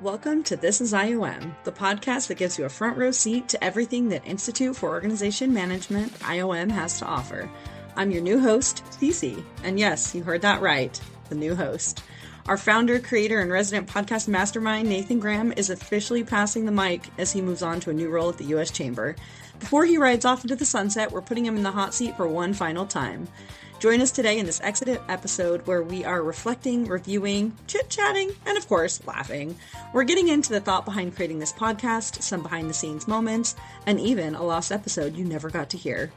Welcome to This is IOM, the podcast that gives you a front row seat to everything that Institute for Organization Management, IOM, has to offer. I'm your new host, Cici, and yes, you heard that right, the new host. Our founder, creator, and resident podcast mastermind, Nathan Graham, is officially passing the mic as he moves on to a new role at the U.S. Chamber. Before he rides off into the sunset, we're putting him in the hot seat for one final time. Join us today in this exit episode where we are reflecting, reviewing, chit-chatting, and of course, laughing. We're getting into the thought behind creating this podcast, some behind-the-scenes moments, and even a lost episode you never got to hear.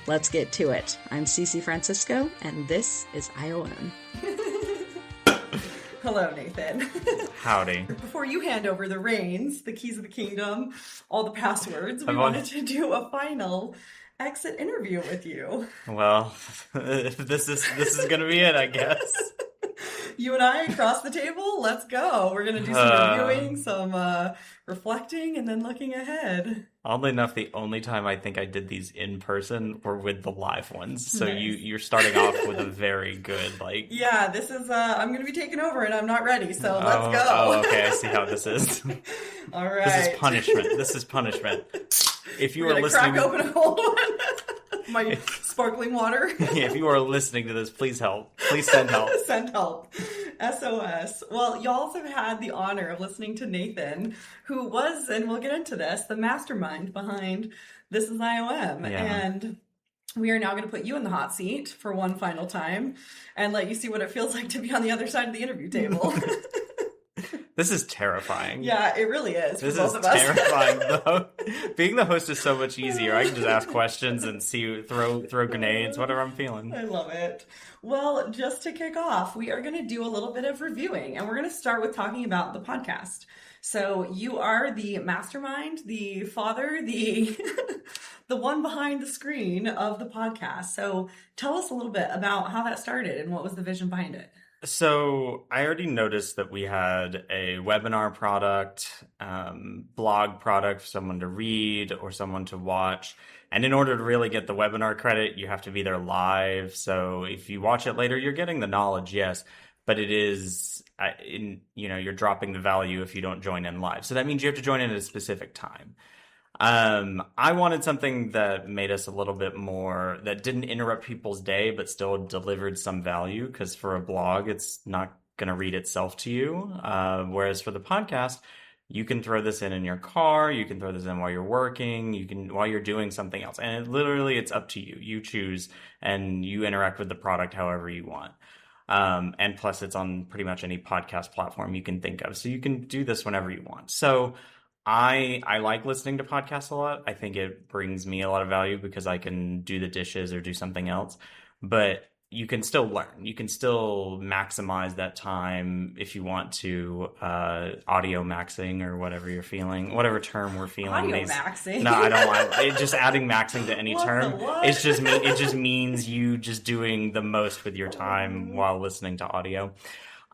Let's get to it. I'm Cici Francisco, and this is IOM. Hello, Nathan. Howdy. Before you hand over the reins, the keys of the kingdom, all the passwords, we wanted to do a final exit interview with you. Well, this is gonna be it, I guess. You and I across the table, let's go. We're gonna do some reviewing, some reflecting, and then looking ahead. Oddly enough, the only time I think I did these in person were with the live ones. So nice. You're starting off with a very good Yeah, this is I'm gonna be taking over and I'm not ready, so let's go. Oh, okay, I see how this is. All right. This is punishment. If you are listening, crack open a cold one. My sparkling water. If you are listening to this, please help. Please send help. Send help. SOS. Well, y'all have had the honor of listening to Nathan, who was, and we'll get into this, the mastermind behind This is IOM. Yeah. And we are now going to put you in the hot seat for one final time and let you see what it feels like to be on the other side of the interview table. This is terrifying. Yeah, it really is. This for both is of us. terrifying, though. Being the host is so much easier. I can just ask questions and throw grenades, whatever I'm feeling. I love it. Well, just to kick off, we are going to do a little bit of reviewing, and we're going to start with talking about the podcast. So you are the mastermind, the father, the one behind the screen of the podcast. So tell us a little bit about how that started and what was the vision behind it. So I already noticed that we had a webinar product, blog product for someone to read or someone to watch. And in order to really get the webinar credit, you have to be there live. So if you watch it later, you're getting the knowledge, yes, but it is, you're dropping the value if you don't join in live. So that means you have to join in at a specific time. I wanted something that made us a little bit more, that didn't interrupt people's day, but still delivered some value. Because for a blog, it's not going to read itself to you. Whereas for the podcast, you can throw this in your car. You can throw this in while you're working. You can, while you're doing something else. And it's up to you. You choose and you interact with the product however you want. And plus it's on pretty much any podcast platform you can think of. So you can do this whenever you want. So I like listening to podcasts a lot. I think it brings me a lot of value because I can do the dishes or do something else. But you can still learn. You can still maximize that time if you want to. Audio maxing or whatever you're feeling, whatever term we're feeling. Audio maxing? No, I don't want it. Just adding maxing to any term. It just means you just doing the most with your time while listening to audio.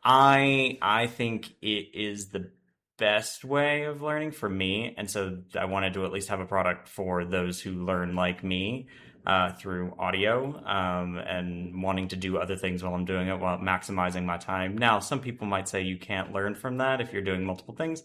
I think it is the best way of learning for me, and so I wanted to at least have a product for those who learn like me through audio and wanting to do other things while I'm doing it, while maximizing my time. Now, some people might say you can't learn from that if you're doing multiple things.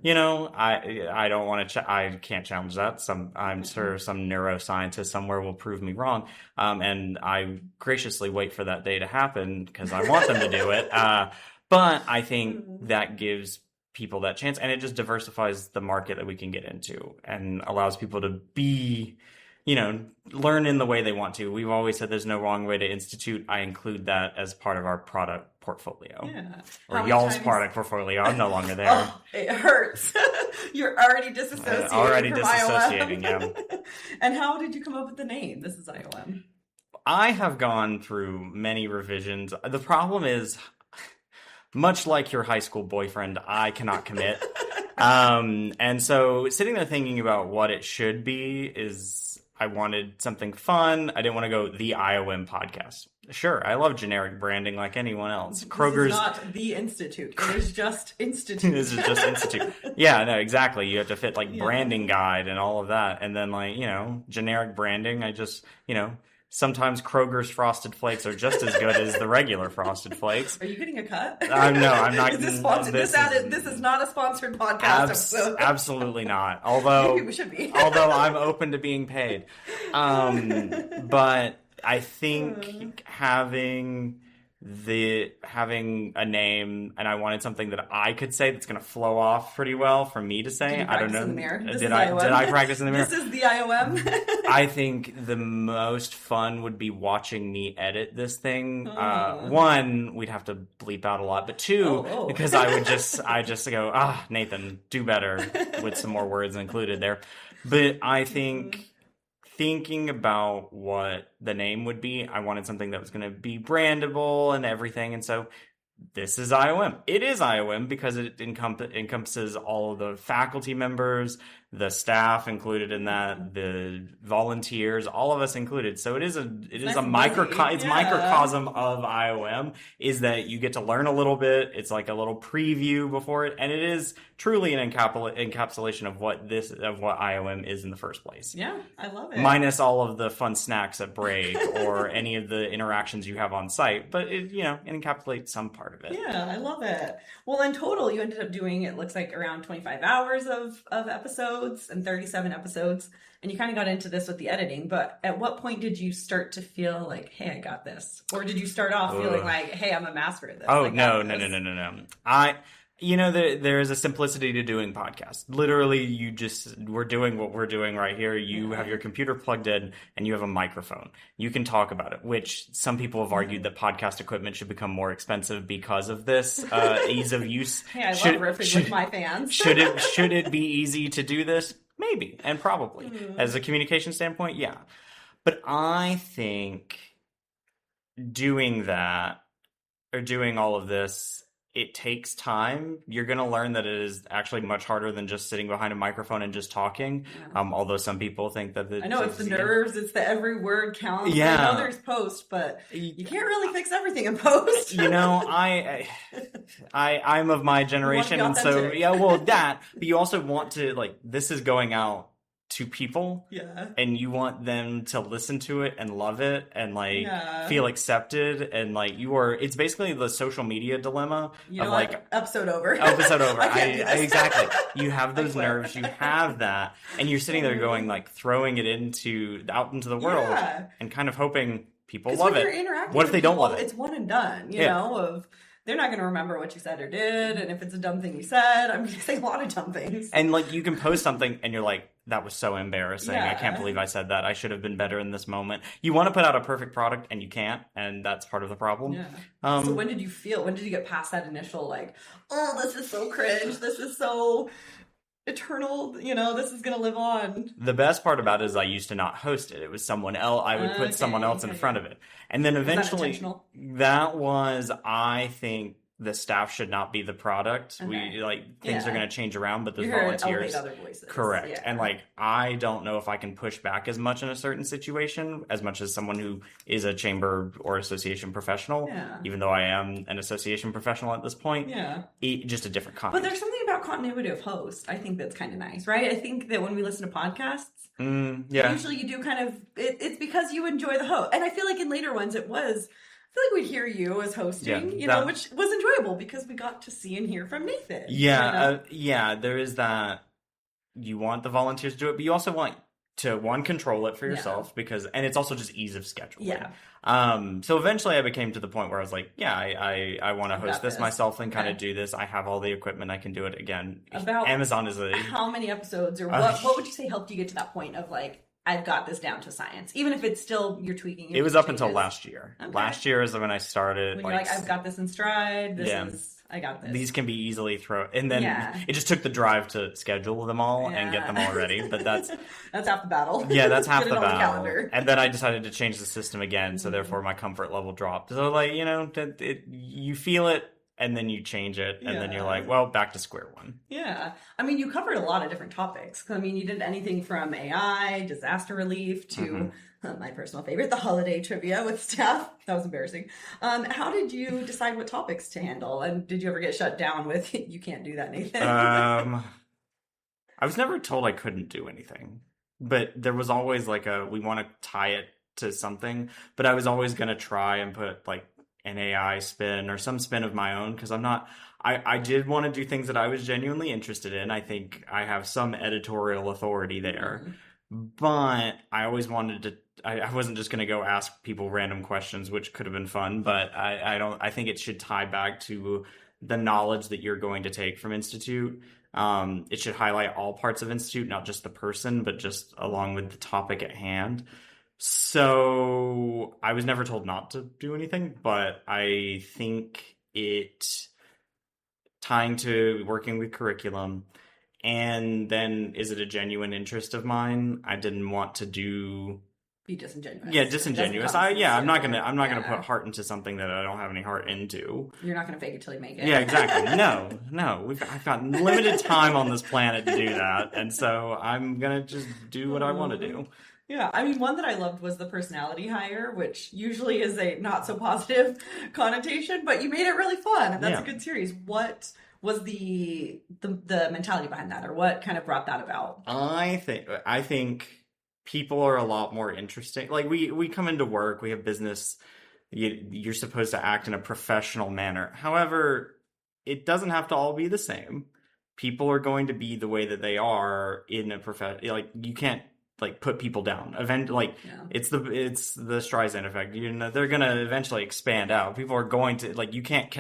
I don't want to. I can't challenge that. I'm sure some neuroscientist somewhere will prove me wrong, and I graciously wait for that day to happen because I want them to do it. But I think that gives people that chance, and it just diversifies the market that we can get into and allows people to be, learn in the way they want to. We've always said there's no wrong way to institute. I include that as part of our product portfolio. Yeah. Or y'all's product portfolio. I'm no longer there. Oh, it hurts. You're already disassociating from disassociating, IOM. Yeah. And how did you come up with the name? This is IOM. I have gone through many revisions. The problem is, much like your high school boyfriend, I cannot commit. And so sitting there thinking about what it should be is I wanted something fun. I didn't want to go the IOM podcast. Sure, I love generic branding like anyone else. Kroger's is not the Institute. It is just Institute. This is just Institute. Yeah, no, exactly. You have to fit branding guide and all of that. And then generic branding, I just, Sometimes Kroger's Frosted Flakes are just as good as the regular Frosted Flakes. Are you getting a cut? No, I'm not. Is this sponsored? This is not a sponsored podcast episode. Absolutely not. Although maybe we should be. Although I'm open to being paid. But I think having a name, and I wanted something that I could say that's going to flow off pretty well for me to say. I don't know. In the mirror? Did I practice in the mirror? This is the IOM. I think the most fun would be watching me edit this thing. One, we'd have to bleep out a lot, but two, because I just go, Nathan, do better with some more words included there. But I think thinking about what the name would be, I wanted something that was going to be brandable and everything. And so this is IOM. It is IOM because it encompasses all of the faculty members, the staff included in that, the volunteers, all of us included. So it is a microcosm of IOM, is that you get to learn a little bit. It's like a little preview before it, and it is truly an encapsulation of what IOM is in the first place. Yeah, I love it. Minus all of the fun snacks at break or any of the interactions you have on site, but it encapsulates some part of it. Yeah, I love it. Well, in total, you ended up doing, it looks like, around 25 hours of episodes and 37 episodes. And you kind of got into this with the editing, but at what point did you start to feel like, hey, I got this? Or did you start off feeling like, hey, I'm a master at this? Oh, no. There is a simplicity to doing podcasts. Literally, we're doing what we're doing right here. You have your computer plugged in and you have a microphone. You can talk about it, which some people have argued that podcast equipment should become more expensive because of this ease of use. Hey, I love riffing with my fans. should it be easy to do this? Maybe, and probably. As a communication standpoint, yeah. But I think doing that, or doing all of this, it takes time. You're going to learn that it is actually much harder than just sitting behind a microphone and just talking. Yeah. Although some people think that I know it's the nerves, it's the every word counts. Yeah. I know there's post, but you can't really fix everything in post. I'm of my generation, and so but you also want to, this is going out to people, and you want them to listen to it and love it and feel accepted, and it's basically the social media dilemma of episode over. Exactly. You have those nerves, you have that, and you're sitting there going throwing it out into the world and kind of hoping people love it. What if they don't love it? It's one and done, they're not going to remember what you said or did, and if it's a dumb thing you said, I'm going to say a lot of dumb things. And you can post something and you're like, that was so embarrassing. I can't believe I said that. I should have been better in this moment. You want to put out a perfect product and you can't, and that's part of the problem. Yeah. So when did you get past that initial this is so cringe, this is so eternal, this is going to live on? The best part about it is I used to not host it. It was someone else. I would put someone else in front of it. And then eventually that was, I think, the staff should not be the product. We things are going to change around, but there's volunteers. Other voices. Correct. Yeah. And I don't know if I can push back as much in a certain situation as much as someone who is a chamber or association professional, even though I am an association professional at this point. Yeah. Just a different kind. But there's something about continuity of host, I think, that's kind of nice, right? I think that when we listen to podcasts, usually you do kind of, it's because you enjoy the host. And I feel like in later ones I feel like we'd hear you as hosting, which was enjoyable because we got to see and hear from Nathan. Yeah, there is that. You want the volunteers to do it, but you also want to, control it for yourself and it's also just ease of scheduling. Yeah. So eventually I became to the point where I was like, I want to host this myself and kind of do this. I have all the equipment. I can do it again. Amazon is how many episodes or what would you say helped you get to that point of I've got this down to science, even if it's still you're tweaking. It was up until last year. Okay. Last year is when I started. When you're I've got this in stride. I got this. These can be easily thrown, and then it just took the drive to schedule them all and get them all ready. But that's half the battle. Yeah, that's half the battle. And then I decided to change the system again, so therefore my comfort level dropped. So you feel it. And then you change it, and then you're like, well, back to square one. Yeah. I mean, you covered a lot of different topics. I mean, you did anything from AI, disaster relief, to my personal favorite, the holiday trivia with staff. That was embarrassing. How did you decide what topics to handle? And did you ever get shut down with, you can't do that, Nathan? I was never told I couldn't do anything. But there was always we want to tie it to something, but I was always going to try and put like an AI spin or some spin of my own, because I did want to do things that I was genuinely interested in. I think I have some editorial authority there, but I always wanted to. I wasn't just going to go ask people random questions, which could have been fun, but I think it should tie back to the knowledge that you're going to take from Institute. It should highlight all parts of Institute, not just the person, but just along with the topic at hand. So I was never told not to do anything, but I think it tying to working with curriculum, and then is it a genuine interest of mine? I didn't want to be disingenuous. Yeah, disingenuous. I'm not gonna put heart into something that I don't have any heart into. You're not gonna fake it till you make it. Yeah, exactly. No. I've got limited time on this planet to do that, and so I'm gonna just do what I want to do. Yeah, I mean, one that I loved was the personality hire, which usually is a not so positive connotation, but you made it really fun, and that's a good series. What was the mentality behind that, or what kind of brought that about? I think people are a lot more interesting. Like we come into work, we have business. You're supposed to act in a professional manner. However, it doesn't have to all be the same. People are going to be the way that they are in a like you can't like put people down. It's the Streisand effect. They're going to eventually expand out. People are going to like you can't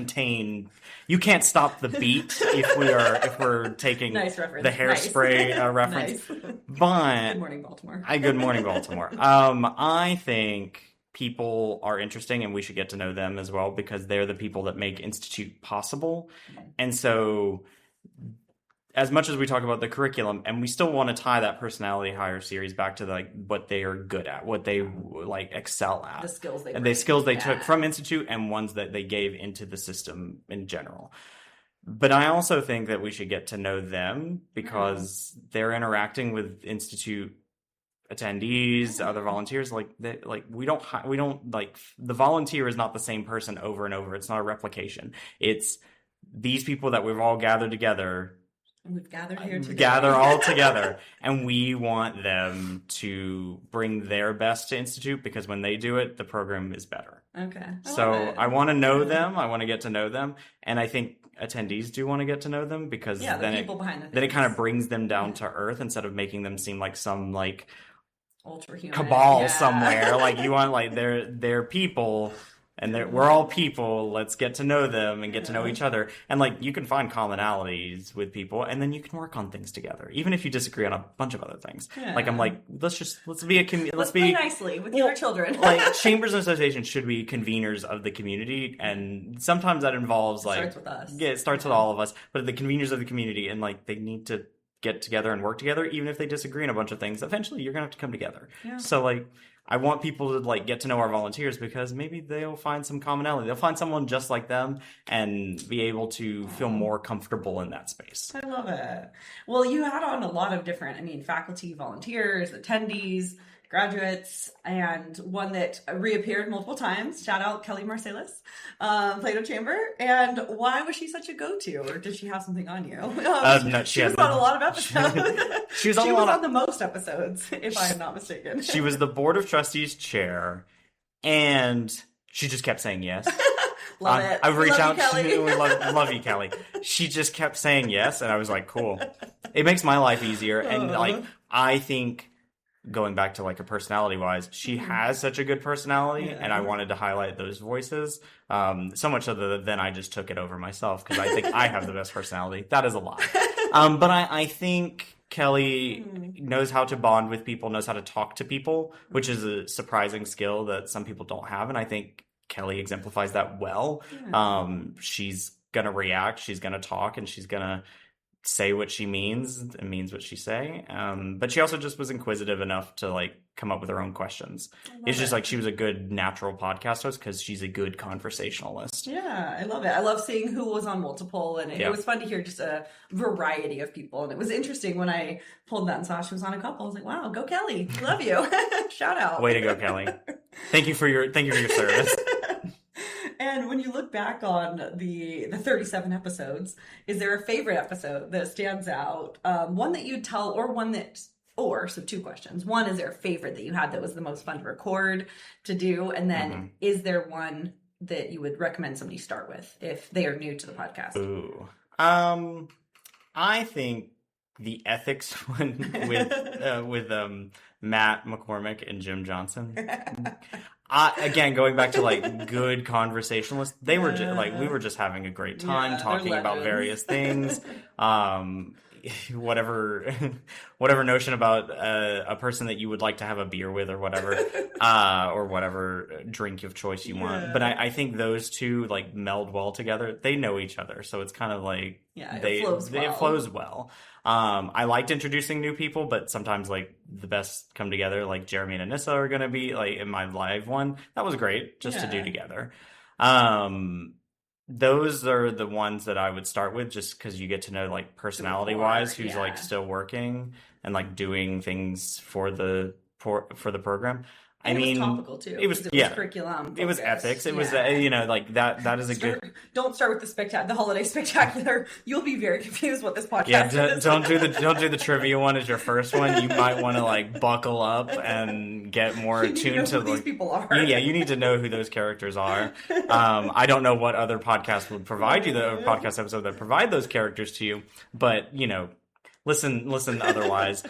stop the beat if we're taking nice reference. The Hairspray reference. Nice. But Good morning, Baltimore. Good morning, Baltimore. I think people are interesting and we should get to know them as well, because they're the people that make Institute possible. And so as much as we talk about the curriculum, and we still want to tie that personality hire series back to like what they are good at, what they like excel at, the skills they took from Institute and ones that they gave into the system in general. But I also think that we should get to know them, because they're interacting with Institute attendees, other volunteers. We don't like the volunteer is not the same person over and over. It's not a replication. It's these people that we've all gathered together. We've gathered here together. Gather all together, and we want them to bring their best to Institute, because when they do it, the program is better. Okay. I want to know them. I want to get to know them, and I think attendees do want to get to know them, because then it kind of brings them down to earth instead of making them seem like some like ultra-human cabal somewhere. Like you want like they're people. And we're all people. Let's get to know them and get to know each other. And like you can find commonalities with people, and then you can work on things together, even if you disagree on a bunch of other things. Yeah. Like I'm like, let's play nicely with your children. Like chambers and associations should be conveners of the community, and sometimes that involves like starts with us. Yeah, it starts with all of us. But the conveners of the community, and like they need to get together and work together, even if they disagree on a bunch of things. Eventually, you're gonna have to come together. Yeah. So like, I want people to like get to know our volunteers, because maybe they'll find some commonality. They'll find someone just like them and be able to feel more comfortable in that space. I love it. Well, you had on a lot of different, faculty, volunteers, attendees, graduates, and one that reappeared multiple times. Shout out Kelly Marsalis, Plato Chamber. And why was she such a go-to? Or did she have something on you? No, she was on a lot of episodes. she was on the most episodes, if I am not mistaken. She was the Board of Trustees chair, and she just kept saying yes. Love it. I reached out to you, love you, Kelly. She just kept saying yes, and I was like, cool. It makes my life easier. And like, I think, going back to like a personality wise, she has such a good personality, and I wanted to highlight those voices. So much so that then I just took it over myself, because I think I have the best personality. That is a lie. But I think Kelly knows how to bond with people, knows how to talk to people, which is a surprising skill that some people don't have. And I think Kelly exemplifies that well. She's going to react, she's going to talk, and she's going to say what she means and means what she say. But she also just was inquisitive enough to like come up with her own questions. It's just like she was a good natural podcast host, because she's a good conversationalist. Yeah, I love it. I love seeing who was on multiple, and it was fun to hear just a variety of people. And it was interesting when I pulled that and saw she was on a couple. I was like, wow, go Kelly. Love you. Shout out. Way to go, Kelly. Thank you for your service. And when you look back on the 37 episodes, is there a favorite episode that stands out? One that you'd tell, or one that so two questions. One, is there a favorite that you had that was the most fun to record, to do? And then is there one that you would recommend somebody start with if they are new to the podcast? Ooh. I think the ethics one with Matt McCormick and Jim Johnson. Again, going back to like good conversationalists, they were we were just having a great time talking about various things. Whatever notion about a person that you would like to have a beer with, or whatever drink of choice you want. But I think those two like meld well together. They know each other, so it's kind of like it flows well. I liked introducing new people, but sometimes like the best come together. Like Jeremy and Anissa are going to be like in my live one. That was great just to do together. Those are the ones that I would start with, just because you get to know like personality wise who's like still working and like doing things for the program. And I mean, it was topical too. It was curriculum. It was ethics. It was like that is a good. Don't start with the holiday spectacular. You'll be very confused what this podcast is. Don't do the trivia one as your first one. You might want to like buckle up and get more attuned to who these people are. You need to know who those characters are. I don't know what other podcasts would provide you, the podcast episode that provide those characters to you, but listen otherwise.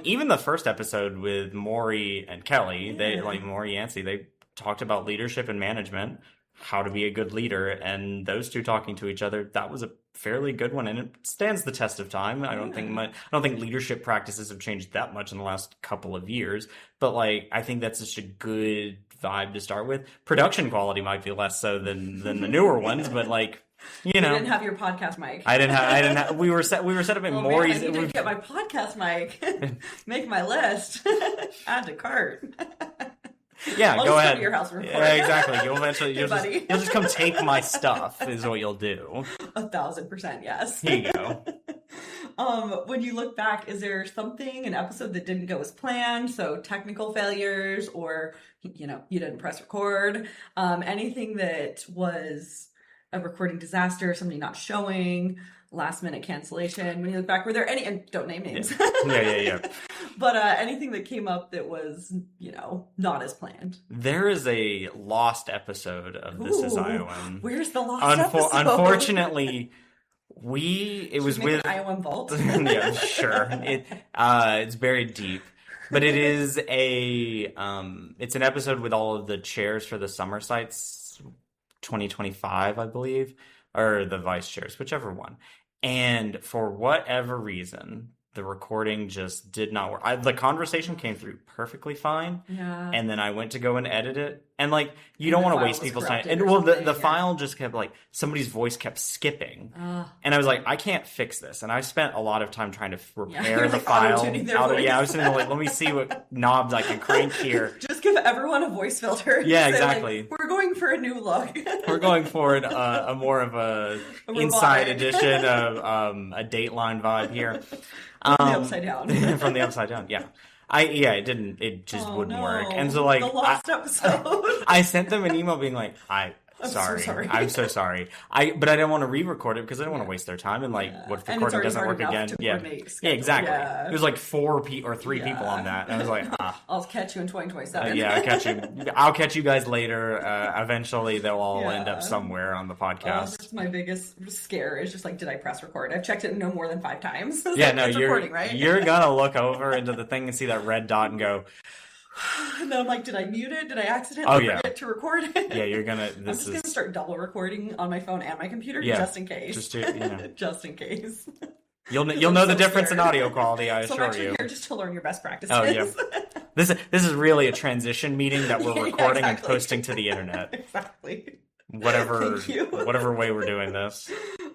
Even the first episode with Maury and Kelly, they like Maury Yancey, they talked about leadership and management, how to be a good leader, and those two talking to each other, that was a fairly good one, and it stands the test of time. I don't think leadership practices have changed that much in the last couple of years, but like I think that's such a good vibe to start with. Production quality might be less so than the newer ones, but like you didn't have your podcast mic. I didn't have. We were set up in Maury's. I need to get my podcast mic. Make my list. Add to cart. Yeah, I'll go ahead. Go to your house and record. Yeah, exactly. You'll eventually you'll just come take my stuff. Is what you'll do. 1,000% yes. Here you go. When you look back, is there an episode that didn't go as planned? So technical failures, or you didn't press record. Anything that was a recording disaster, somebody not showing, last minute cancellation. When you look back, were there any, and don't name names. Yeah. But anything that came up that was, not as planned. There is a lost episode of This Is IOM. Where's the lost episode? Unfortunately, it was with an IOM vault. Yeah, sure. It's buried deep. But it is it's an episode with all of the chairs for the summer sites 2025, I believe, or the vice chairs, whichever one. And for whatever reason, the recording just did not work. The conversation came through perfectly fine. Yeah. And then I went to go and edit it. And like, you don't want to waste people's time. And well, the file just kept like, somebody's voice kept skipping. And I was like, I can't fix this. And I spent a lot of time trying to repair the file. I was sitting there like, let me see what knobs I can crank here. Just give everyone a voice filter. Yeah, exactly. Like, we're going for a new look. We're going for a more of a inside edition of a Dateline vibe here. From the upside down. From the upside down, yeah. It just wouldn't work. And so like the lost episode. I sent them an email being like, I'm so sorry. But I didn't want to re-record it because I didn't want to waste their time. And like, what if the recording doesn't work again? Yeah, exactly. Yeah. It was like 4 or 3 people on that. And I was like, I'll catch you in 2027. I'll catch you guys later. Eventually, they'll all end up somewhere on the podcast. That's my biggest scare. Is just like, did I press record? I've checked it no more than 5 times. You're gonna look over into the thing and see that red dot and go. And then I'm like, did I mute it? Did I accidentally forget to record it? Yeah, you're gonna. I'm just gonna start double recording on my phone and my computer just in case. Just to, just in case. You'll know the difference in audio quality. I assure you. So I'm actually here just to learn your best practices. Oh yeah. This is really a transition meeting that we're recording and posting to the internet. Exactly. Whatever way we're doing this.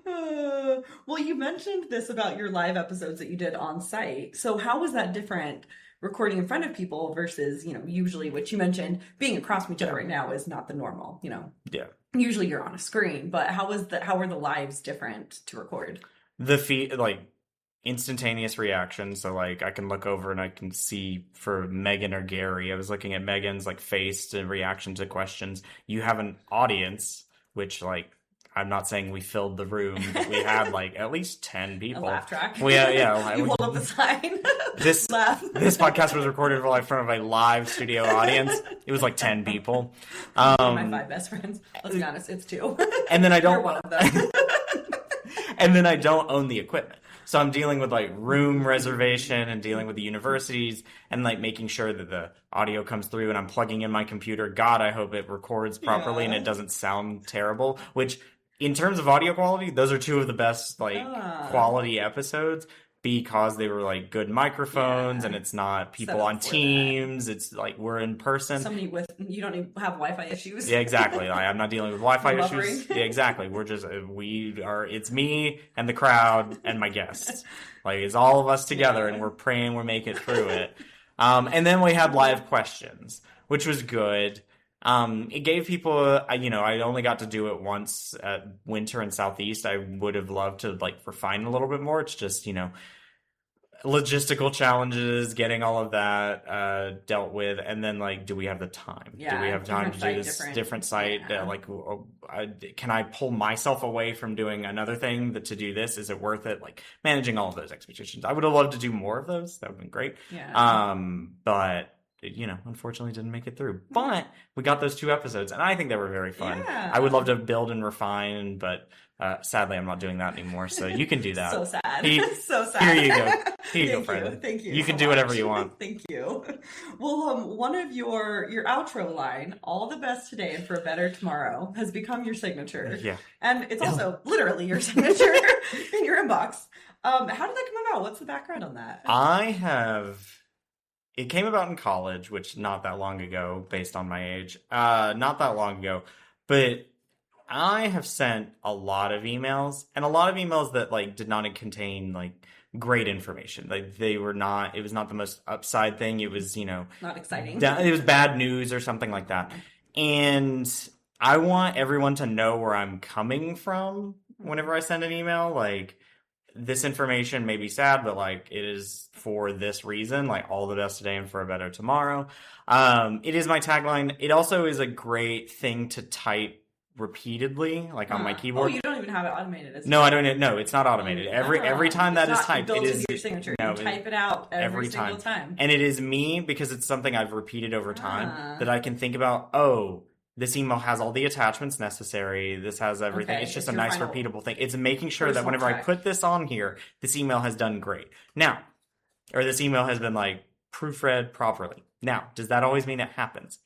Well, you mentioned this about your live episodes that you did on site. So how was that different? Recording in front of people versus, usually what you mentioned, being across from each other right now is not the normal, Yeah. Usually you're on a screen, but how were the lives different to record? The feed, like instantaneous reaction. So like I can look over and I can see for Megan or Gary, I was looking at Megan's like face and reaction to questions. You have an audience, which like I'm not saying we filled the room, but we had like at least 10 people. A laugh track. You hold up the sign. This Laugh. This podcast was recorded in front of a live studio audience. It was like 10 people. My 5 best friends. Let's be honest, it's 2. And then I don't. You're one of them. And then I don't own the equipment. So I'm dealing with like room reservation and dealing with the universities and like making sure that the audio comes through, and I'm plugging in my computer. God, I hope it records properly and it doesn't sound terrible, which in terms of audio quality, those are 2 of the best quality episodes, because they were like good microphones and it's not people on Teams. It's like we're in person. Somebody you don't even have Wi-Fi issues. Yeah, exactly. I'm not dealing with Wi-Fi issues. Yeah, exactly. It's me and the crowd and my guests. Like, it's all of us together and we're praying we make it through it. And then we had live questions, which was good. It gave people, I only got to do it once at Winter in Southeast. I would have loved to like refine a little bit more. It's just, logistical challenges, getting all of that dealt with, and then like, do we have the time? Yeah, do we have time to do this different site? Yeah. Can I pull myself away from doing another thing to do this? Is it worth it? Like, managing all of those expectations. I would have loved to do more of those. That would have been great. Yeah. But unfortunately didn't make it through. But we got those 2 episodes, and I think they were very fun. Yeah. I would love to build and refine, but sadly, I'm not doing that anymore. So you can do that. So sad. So sad. Here you go. Here you go, friend. Thank you. You can so do much. whatever you want. Thank you. Well, one of your outro line, "All the best today and for a better tomorrow," has become your signature. Yeah. And it's also literally your signature in your inbox. How did that come about? What's the background on that? It came about in college, which not that long ago, based on my age. Not that long ago. But I have sent a lot of emails, and a lot of emails that like did not contain like great information. Like, it was not the most upside thing. It was, Not exciting. It was bad news or something like that. And I want everyone to know where I'm coming from whenever I send an email. Like, this information may be sad, but like, it is for this reason, like, all the best today and for a better tomorrow. It is my tagline. It also is a great thing to type repeatedly, like on my keyboard. Oh, you don't even have it automated. No, I don't. No, it's not automated. Every time that is typed, it is your signature. No, you type it out every single time. And it is me, because it's something I've repeated over time that I can think about. Oh, this email has all the attachments necessary. This has everything. Okay, it's just a nice repeatable thing. It's making sure that whenever check. I put this on here, this email has done great. Now, or this email has been like proofread properly. Now, does that always mean it happens?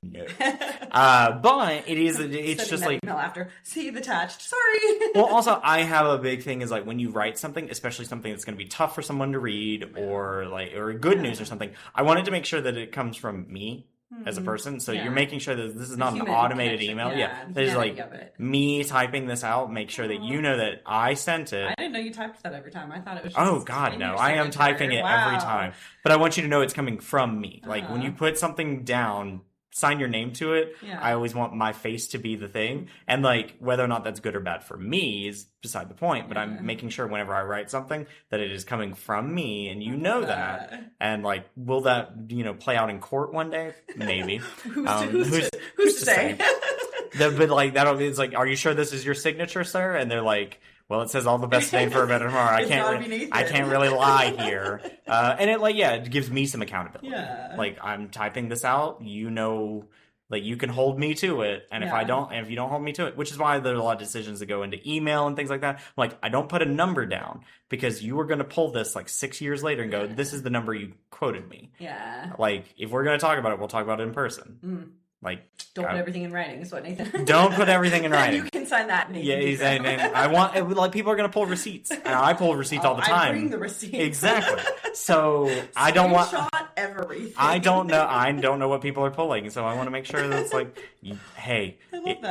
No. But it's just like email after. See the attached. Sorry. Well, also, I have a big thing is like, when you write something, especially something that's going to be tough for someone to read, or good news or something, I wanted to make sure that it comes from me as a person. So you're making sure that this is not an automated email. Yeah. That is like me typing this out. Make sure that you know that I sent it. I didn't know you typed that every time. I thought it was just God, no. I am typing it every time. But I want you to know it's coming from me. Like, when you put something down, sign your name to it. Yeah. I always want my face to be the thing. And like, whether or not that's good or bad for me is beside the point. But I'm making sure whenever I write something that it is coming from me, and you know that. And like, will that play out in court one day? Maybe. Who's to say? But like, it's like, are you sure this is your signature, sir? And they're like, well, it says all the best today for a better tomorrow. I can't really lie here. And it gives me some accountability. Yeah. Like, I'm typing this out, like, you can hold me to it. And if you don't hold me to it, which is why there's a lot of decisions that go into email and things like that. Like, I don't put a number down, because you were going to pull this like 6 years later and go, this is the number you quoted me. Yeah. Like, if we're going to talk about it, we'll talk about it in person. Mm. Like, don't put everything in writing is what Nathan. Don't put everything in writing. You can sign that, Nathan. Yeah, he's saying, I want, like, people are going to pull receipts. And I pull receipts all the time. I bring the receipts. Exactly. So I don't want. Everything. I don't know what people are pulling. So I want to make sure that it's like, hey,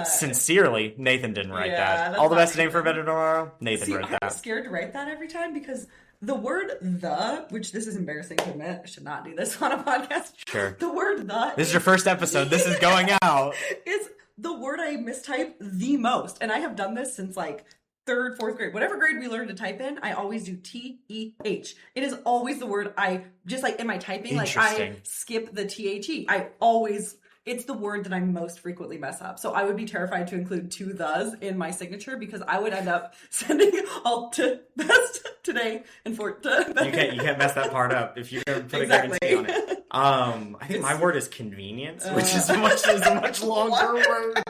sincerely, Nathan didn't write that. All the best today for a better tomorrow. Nathan wrote that. I'm scared to write that every time, because the word "the," which this is embarrassing to admit, I should not do this on a podcast. Sure. The word "the." This is your first episode. This is going out. Is the word I mistype the most, and I have done this since like 3rd, 4th grade. Whatever grade we learned to type in, I always do TEH. It is always the word I just like in my typing. Like, I skip the THE. I always It's the word that I most frequently mess up. So I would be terrified to include 2 thes in my signature because I would end up sending all to best today and for You can't mess that part up if you're going to put a guarantee on it. I think my word is convenience, which is a much longer word.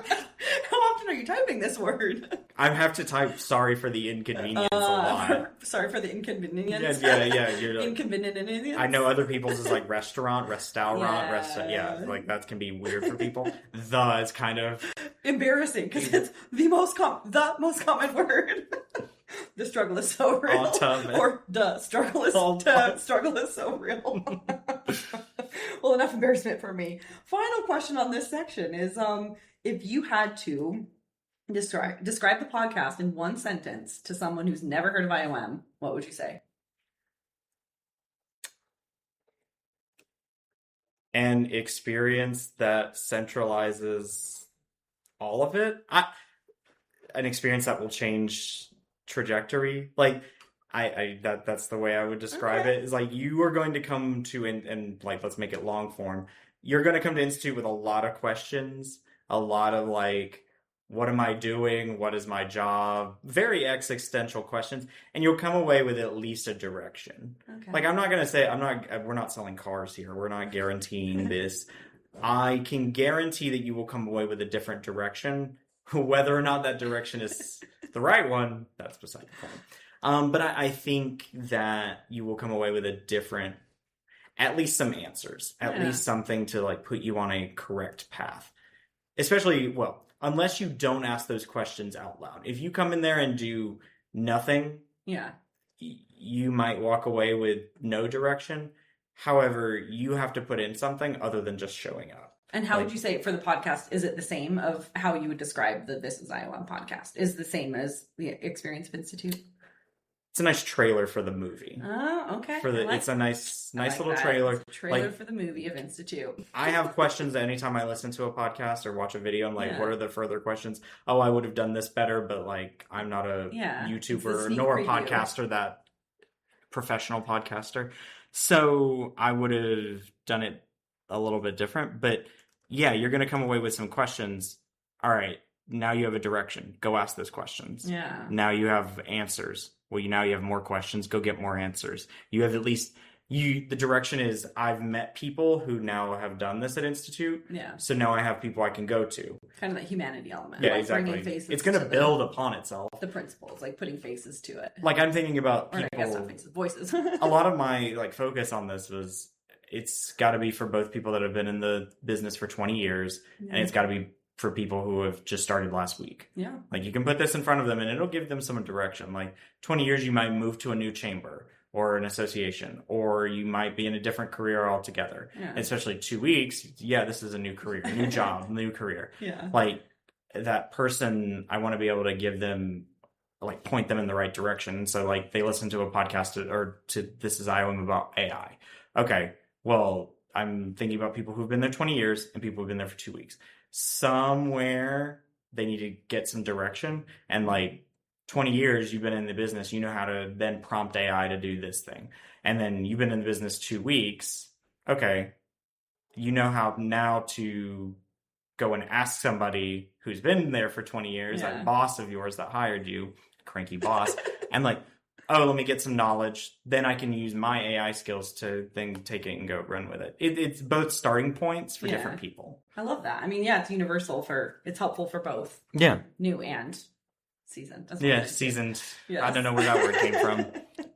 How often are you typing this word? I have to type "sorry for the inconvenience" a lot. Sorry for the inconvenience. Yeah. You're inconvenience. I know other people's is like restaurant, like that can be weird for people. The is kind of embarrassing because it's the most common word. The struggle is so real. Or the struggle is so real. Well, enough embarrassment for me. Final question on this section is if you had to describe the podcast in one sentence to someone who's never heard of IOM, what would you say? An experience that centralizes all of it. An experience that will change trajectory. Like that's the way I would describe it. Is like you are going to come to and like, let's make it long form. You're going to come to Institute with a lot of questions, a lot of like, what am I doing? What is my job? Very existential questions. And you'll come away with at least a direction. Okay. Like, I'm not going to say, we're not selling cars here. We're not guaranteeing this. I can guarantee that you will come away with a different direction. Whether or not that direction is the right one, that's beside the point. But I think that you will come away with a different, at least some answers, at least something to like put you on a correct path. Especially, unless you don't ask those questions out loud. If you come in there and do nothing, you might walk away with no direction. However, you have to put in something other than just showing up. And how would you say for the podcast, is it the same of how you would describe the This Is IOM podcast? Is the same as the Experience of Institute? It's a nice trailer for the movie. Oh, okay. It's a nice little trailer. Trailer for the movie of Institute. I have questions anytime I listen to a podcast or watch a video. I'm like, what are the further questions? Oh, I would have done this better, but like, I'm not a YouTuber nor a podcaster, that professional podcaster. So I would have done it a little bit different. But yeah, you're going to come away with some questions. All right, now you have a direction. Go ask those questions. Yeah. Now you have answers. Well, now you have more questions. Go get more answers. You have at least the direction is I've met people who now have done this at Institute. Yeah. So now I have people I can go to. Kind of that humanity element. Yeah, like exactly. It's going to build upon itself. The principles, like putting faces to it. Like I'm thinking about people. Or I guess not faces, voices. A lot of my like focus on this was it's got to be for both people that have been in the business for 20 years, and it's got to be for people who have just started last week. Yeah. Like you can put this in front of them and it'll give them some direction. Like 20 years, you might move to a new chamber or an association, or you might be in a different career altogether. Yeah. Especially 2 weeks. Yeah, this is a new career, new job, new career. Yeah. Like that person, I want to be able to give them, like point them in the right direction. So like they listen to a podcast or to This Is IOM about AI. Okay. Well, I'm thinking about people who've been there 20 years and people who've been there for 2 weeks. Somewhere they need to get some direction, and like 20 years you've been in the business, you know how to then prompt AI to do this thing. And then you've been in the business 2 weeks. Okay. You know how now to go and ask somebody who's been there for 20 years, that boss of yours that hired you, cranky boss, and like, oh, let me get some knowledge. Then I can use my AI skills to then take it and go run with it. It's both starting points for different people. I love that. I mean, it's universal it's helpful for both. Yeah. New and seasoned. Seasoned. Yes. I don't know where that word came from.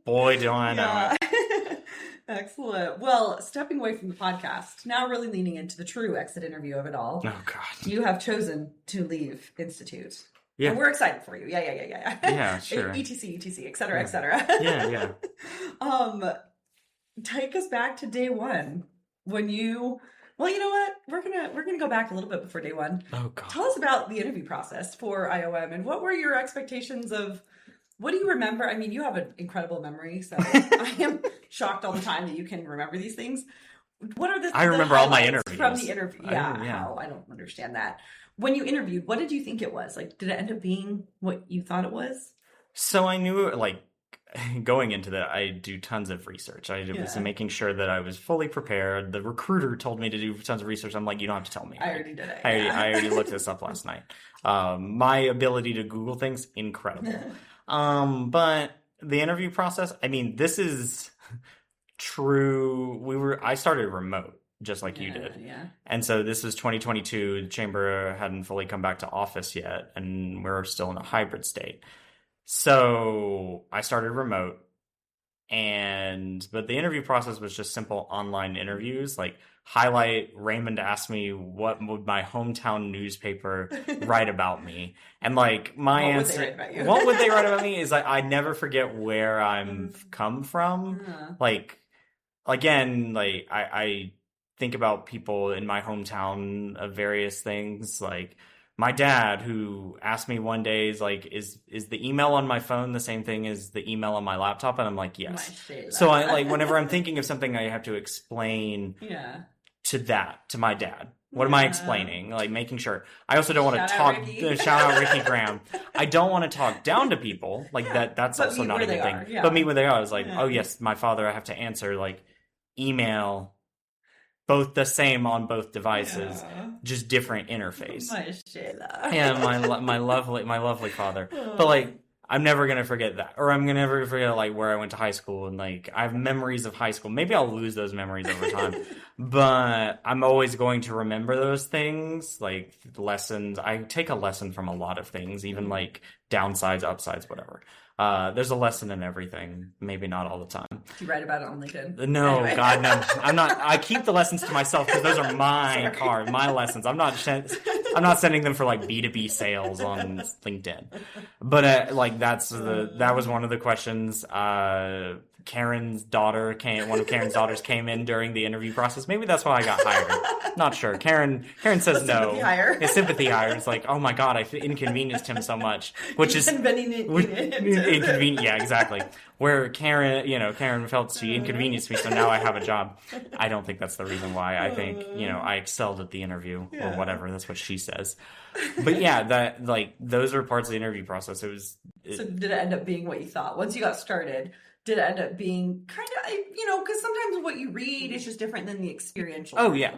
Boy, do I know it. Excellent. Well, stepping away from the podcast, now really leaning into the true exit interview of it all. Oh, God. You have chosen to leave Institute. Yeah. And we're excited for you. Yeah. Yeah, sure. etc, et cetera. Yeah. Take us back to day one when you, well, you know what? We're gonna go back a little bit before day one. Oh, God. Tell us about the interview process for IOM and what were your expectations of, what do you remember? I mean, you have an incredible memory, so I am shocked all the time that you can remember these things. What are I remember all my interviews. From the interview. I don't understand that. When you interviewed, what did you think it was? Like, did it end up being what you thought it was? So I knew, like, going into that, I do tons of research. I was making sure that I was fully prepared. The recruiter told me to do tons of research. I'm like, you don't have to tell me. I already did it. I already looked this up last night. My ability to Google things, incredible. But the interview process, I mean, this is true. I started remote, just like you did. Yeah. And so this is 2022. The chamber hadn't fully come back to office yet, and we're still in a hybrid state. So I started remote, but the interview process was just simple online interviews. Like, Raymond asked me what would my hometown newspaper write about me, and like my answer, what would they write about me is like, I never forget where I'm come from. Like, again, like I think about people in my hometown of various things, like my dad, who asked me one day, is like, is the email on my phone the same thing as the email on my laptop? And I'm like, yes. So I like, whenever I'm thinking of something, I have to explain to my dad. What am I explaining? Like, making sure. I also don't want to talk. Shout out Ricky Graham. I don't want to talk down to people like that. That's also not a good thing. Yeah. But meet where they are. I was like, oh yes, my father. I have to answer like email. Both the same on both devices, just different interface. My lovely father. But like, I'm never gonna forget that, or I'm gonna never forget like where I went to high school, and like I have memories of high school. Maybe I'll lose those memories over time, but I'm always going to remember those things, like lessons. I take a lesson from a lot of things, even like downsides, upsides, whatever. There's a lesson in everything. Maybe not all the time. Do you write about it on LinkedIn? No, anyway. God, no. I'm not. I keep the lessons to myself because those are my my lessons. I'm not sending them for like B2B sales on LinkedIn. But like that was one of the questions. Karen's daughter one of Karen's daughters came in during the interview process. Maybe that's why I got hired. Not sure. Karen says no. It's sympathy hire. It's like, oh my God, I inconvenienced him so much, which is inconvenient. Yeah, exactly. Where Karen felt she inconvenienced me, so now I have a job. I don't think that's the reason why. I think, I excelled at the interview or whatever. That's what she says. But yeah, that like those are parts of the interview process. So did it end up being what you thought once you got started? Did it end up being kind of, because sometimes what you read is just different than the experiential. Oh, yeah.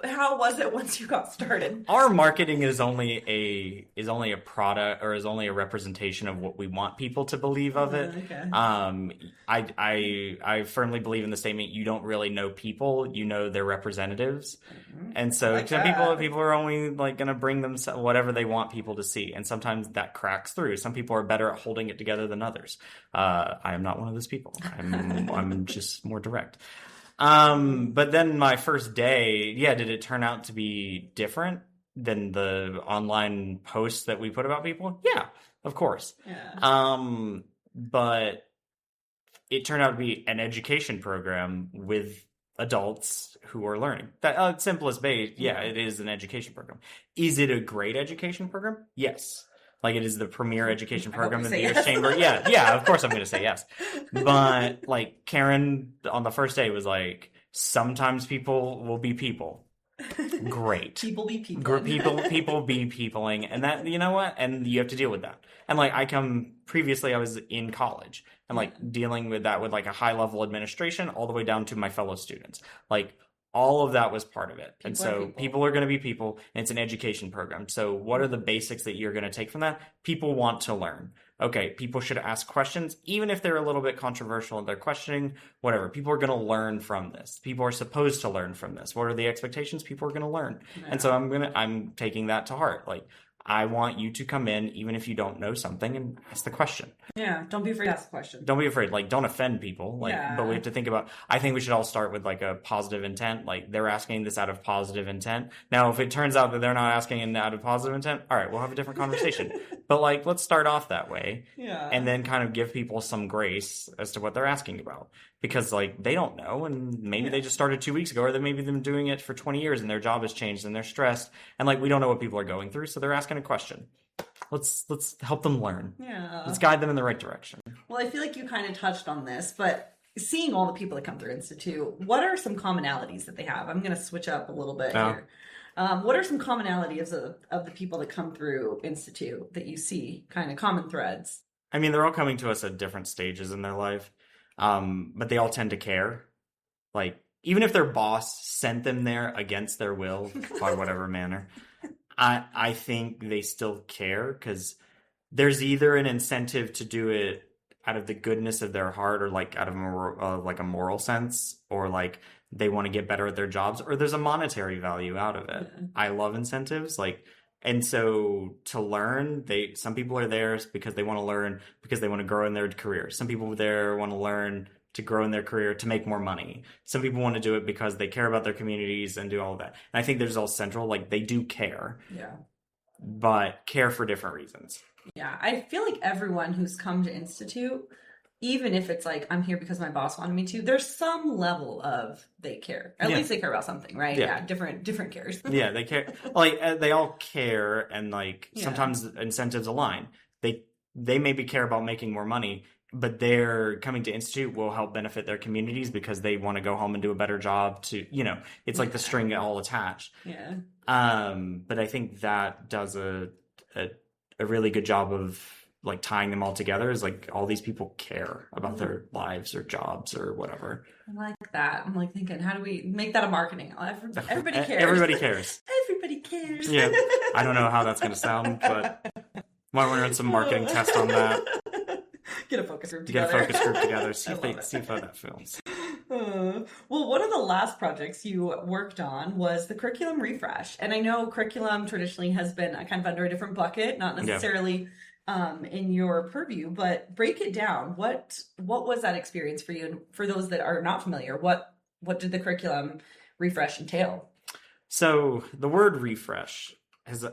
How was it once you got started? Our marketing is only a product, or is only a representation of what we want people to believe of it. Okay. I firmly believe in the statement, you don't really know people, you know their representatives. Mm-hmm. And so people are only like going to bring them whatever they want people to see. And sometimes that cracks through. Some people are better at holding it together than others. I am not one of those people. I'm just more direct. But then my first day, did it turn out to be different than the online posts that we put about people? Yeah, of course. Yeah. But it turned out to be an education program with adults who are learning. That simplest base, it is an education program. Is it a great education program? Yes. Like, it is the premier education program in the U.S. Chamber. Yeah, of course I'm going to say yes. But, like, Karen on the first day was like, sometimes people will be people. Great. People be people. People be peopling. And that, you know what? And you have to deal with that. And, like, previously I was in college. And, like, dealing with that with, like, a high-level administration all the way down to my fellow students. Like, all of that was part of it. And so people are going to be people, and it's an education program. So what are the basics that you're going to take from that? People want to learn. Okay, people should ask questions, even if they're a little bit controversial and they're questioning, whatever. People are going to learn from this. People are supposed to learn from this. What are the expectations? People are going to learn. Yeah. And so I'm taking that to heart. Like, I want you to come in, even if you don't know something, and ask the question. Yeah, don't be afraid to ask the question. Don't be afraid. Like, don't offend people. Like, but we have to think about, I think we should all start with like a positive intent. Like, they're asking this out of positive intent. Now, if it turns out that they're not asking it out of positive intent, all right, we'll have a different conversation. But like, let's start off that way. Yeah. And then kind of give people some grace as to what they're asking about. Because like, they don't know, and maybe they just started 2 weeks ago, or they maybe been doing it for 20 years and their job has changed and they're stressed, and like, we don't know what people are going through, so they're asking a question. Let's help them learn. Yeah. Let's guide them in the right direction. Well, I feel like you kind of touched on this, but seeing all the people that come through Institute, what are some commonalities that they have? I'm going to switch up a little bit here. What are some commonalities of the people that come through Institute that you see, kind of common threads? I mean, they're all coming to us at different stages in their life, but they all tend to care. Like, even if their boss sent them there against their will, by whatever manner, I think they still care because there's either an incentive to do it out of the goodness of their heart or like out of like a moral sense or like they want to get better at their jobs or there's a monetary value out of it. Yeah. I love incentives and so to learn, some people are there because they want to learn because they want to grow in their career. Some people there want to learn to grow in their career to make more money. Some people want to do it because they care about their communities and do all of that. And I think there's all central, like they do care. Yeah. But care for different reasons. Yeah, I feel like everyone who's come to Institute, even if it's like I'm here because my boss wanted me to, there's some level of they care. At least they care about something, right? Yeah, different cares. Yeah, they care. Like they all care, and like sometimes incentives align. They maybe care about making more money, but they're coming to Institute will help benefit their communities because they want to go home and do a better job. It's like the string all attached. Yeah. But I think that does a really good job of like tying them all together is like all these people care about their lives or jobs or whatever. I like that. I'm like thinking, how do we make that a marketing? Everybody cares. Everybody cares. Everybody cares. Yeah. I don't know how that's going to sound, but might want to run some marketing test on that. Get a focus group together. See if how that feels. Well, one of the last projects you worked on was the curriculum refresh. And I know curriculum traditionally has been kind of under a different bucket, not necessarily in your purview, but break it down. What was that experience for you? And for those that are not familiar, what did the curriculum refresh entail? So the word refresh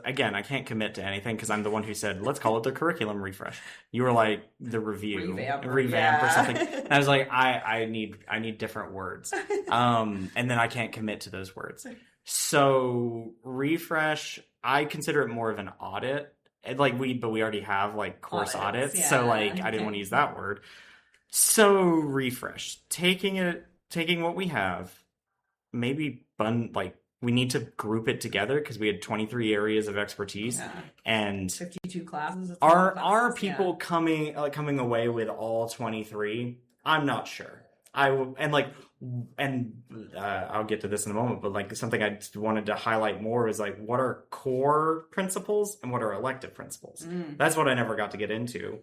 again, I can't commit to anything because I'm the one who said, let's call it the curriculum refresh. You were like the revamp or something. And I was like, I need different words. And then I can't commit to those words. So refresh, I consider it more of an audit. But we already have like course audits. Yeah. So like, I didn't want to use that word. So refresh, taking what we have, maybe we need to group it together because we had 23 areas of expertise and 52 classes. Are people coming away with all 23? I'm not sure. I'll get to this in a moment, but like something I wanted to highlight more is like what are core principles and what are elective principles. That's what I never got to get into.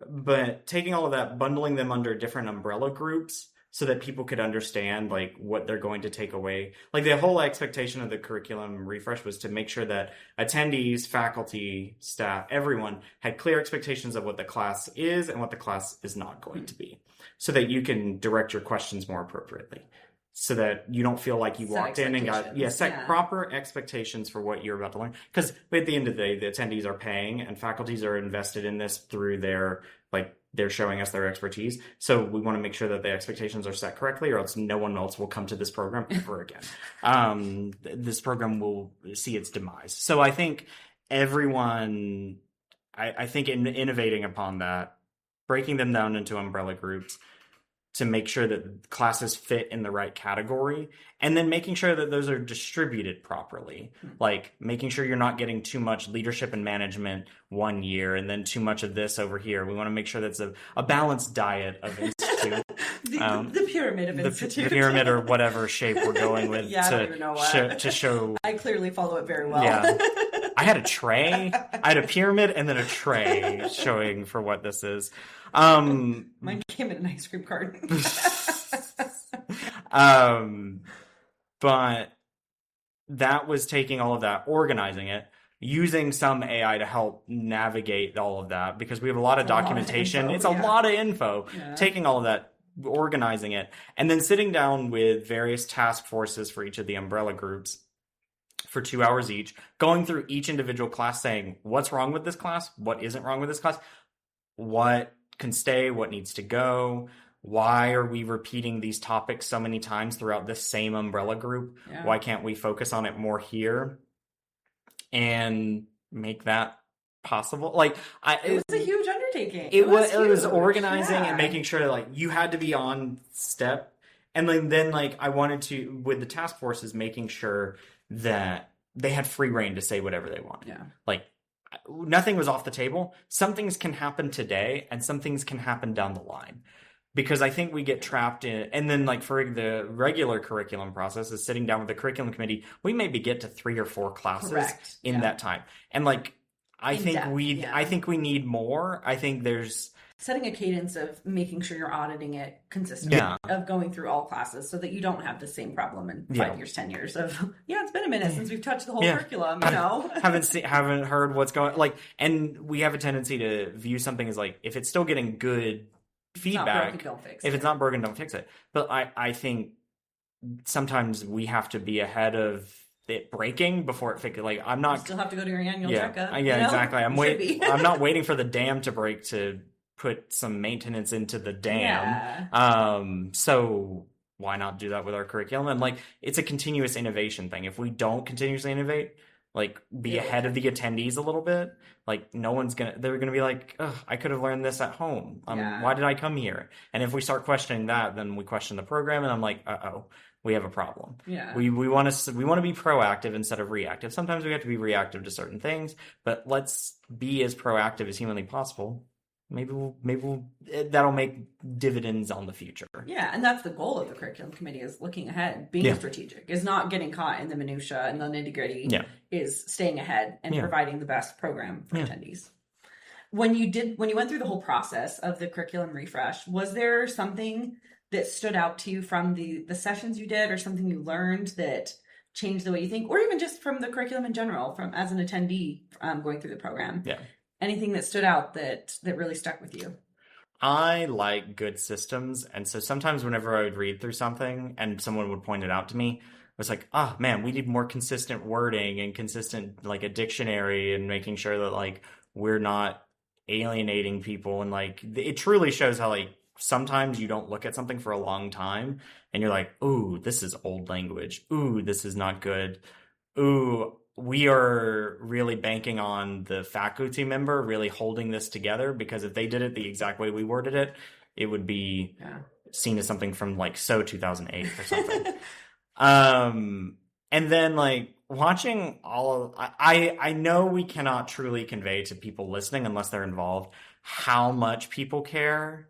But taking all of that, bundling them under different umbrella groups so that people could understand like what they're going to take away. Like the whole expectation of the curriculum refresh was to make sure that attendees, faculty, staff, everyone had clear expectations of what the class is and what the class is not going to be, so that you can direct your questions more appropriately, so that you don't feel like you walked in and set proper expectations for what you're about to learn. Because at the end of the day, the attendees are paying and faculties are invested in this through they're showing us their expertise. So we want to make sure that the expectations are set correctly, or else no one else will come to this program ever again. This program will see its demise. So I think everyone, I think in innovating upon that, breaking them down into umbrella groups to make sure that classes fit in the right category, and then making sure that those are distributed properly. Like making sure you're not getting too much leadership and management one year and then too much of this over here. We want to make sure that's a balanced diet of institute. The pyramid of institute. The pyramid or whatever shape we're going with to show. I clearly follow it very well. Yeah. I had a tray. I had a pyramid and then a tray showing for what this is. Mine came in an ice cream carton. But that was taking all of that, organizing it, using some AI to help navigate all of that, because we have a lot of documentation. It's a lot of info. Yeah. Taking all of that, organizing it, and then sitting down with various task forces for each of the umbrella groups for 2 hours each, going through each individual class saying, what's wrong with this class? What isn't wrong with this class? What can stay? What needs to go? Why are we repeating these topics so many times throughout this same umbrella group? Yeah. Why can't we focus on it more here and make that possible? Like, it was a huge undertaking. It was organizing and making sure that, like, you had to be on step. And then I wanted to, with the task forces, making sure that they had free reign to say whatever they wanted. Yeah. Like, nothing was off the table. Some things can happen today and some things can happen down the line. Because I think we get trapped in, and then like for the regular curriculum process is sitting down with the curriculum committee, we maybe get to 3 or 4 classes in that time. And like, I think we need more. I think there's setting a cadence of making sure you're auditing it consistently, of going through all classes so that you don't have the same problem in 5 years, 10 years of, it's been a minute since we've touched the whole curriculum, you know? haven't heard what's going, like, and we have a tendency to view something as like, if it's still getting good feedback, if it's not broken, don't fix it. But I think sometimes we have to be ahead of it breaking before it fixes. Like, I'm not, you still have to go to your annual checkup. Exactly. I'm not waiting for the dam to break to put some maintenance into the dam. So why not do that with our curriculum? And like, it's a continuous innovation thing. If we don't continuously innovate, like, be ahead of the attendees a little bit, like, they're gonna be like, ugh, I could have learned this at home. Why did I come here? And if we start questioning that, then we question the program, and I'm like, we have a problem. We want to be proactive instead of reactive. Sometimes we have to be reactive to certain things, but let's be as proactive as humanly possible. Maybe that'll make dividends on the future. Yeah, and that's the goal of the curriculum committee, is looking ahead, being strategic, is not getting caught in the minutia and the nitty-gritty, is staying ahead and providing the best program for attendees. When you went through the whole process of the curriculum refresh, was there something that stood out to you from the sessions you did, or something you learned that changed the way you think, or even just from the curriculum in general, from as an attendee going through the program? Anything that stood out that really stuck with you? I like good systems. And so sometimes whenever I would read through something and someone would point it out to me, I was like, oh man, we need more consistent wording and consistent, like, a dictionary, and making sure that, like, we're not alienating people. And like, it truly shows how, like, sometimes you don't look at something for a long time and you're like, ooh, this is old language. Ooh, this is not good. Ooh, we are really banking on the faculty member really holding this together, because if they did it the exact way we worded it, it would be seen as something from like 2008 or something. And then like watching I know we cannot truly convey to people listening, unless they're involved, how much people care.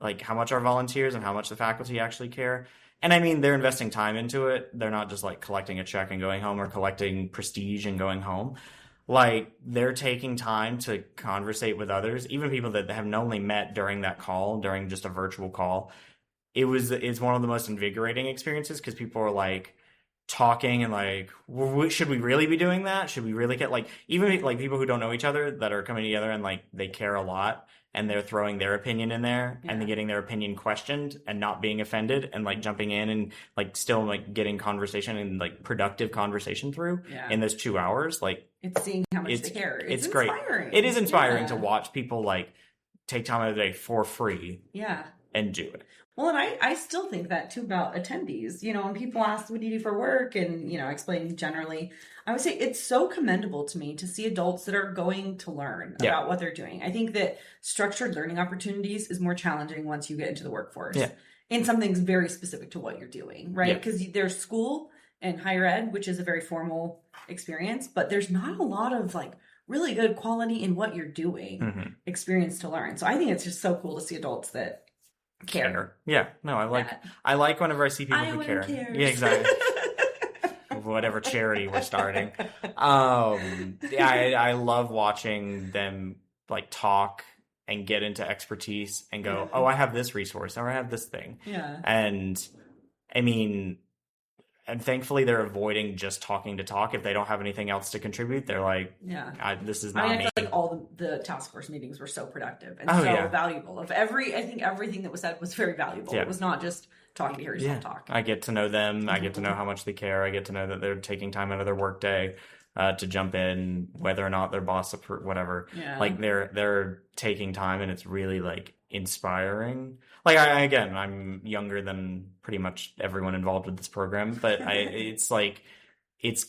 Like how much our volunteers and how much the faculty actually care. And I mean, they're investing time into it. They're not just like collecting a check and going home, or collecting prestige and going home. Like, they're taking time to conversate with others, even people that have only met during that call, during just a virtual call. It's one of the most invigorating experiences, because people are like talking and like, should we really be doing that? Should we really get, like, even like people who don't know each other that are coming together and like they care a lot, and they're throwing their opinion in there and then getting their opinion questioned and not being offended, and like jumping in and like still like getting conversation and like productive conversation through in those 2 hours. Like, it's seeing how much they care. It's great. Inspiring. It is inspiring to watch people like take time out of the day for free and do it. Well, and I still think that too about attendees. You know, when people ask, what do you do for work? And, you know, explaining generally, I would say it's so commendable to me to see adults that are going to learn about what they're doing. I think that structured learning opportunities is more challenging once you get into the workforce. And something's very specific to what you're doing, right? Because there's school and higher ed, which is a very formal experience, but there's not a lot of like really good quality in what you're doing experience to learn. So I think it's just so cool to see adults that care. Yeah. No, I like whenever I see people who care. Cares. Yeah, exactly. Whatever charity we're starting. I love watching them like talk and get into expertise and go, oh, I have this resource, or I have this thing. And I mean, and thankfully they're avoiding just talking to talk. If they don't have anything else to contribute, they're like, this is not me. I feel like all the task force meetings were so productive and so valuable. I think everything that was said was very valuable. It was not just talking to hear yourself talk. I get to know them. I get to know how much they care. I get to know that they're taking time out of their work day to jump in, whether or not their boss, whatever. Like they're taking time, and it's really like inspiring. Like I'm younger than pretty much everyone involved with this program, but it's like, it's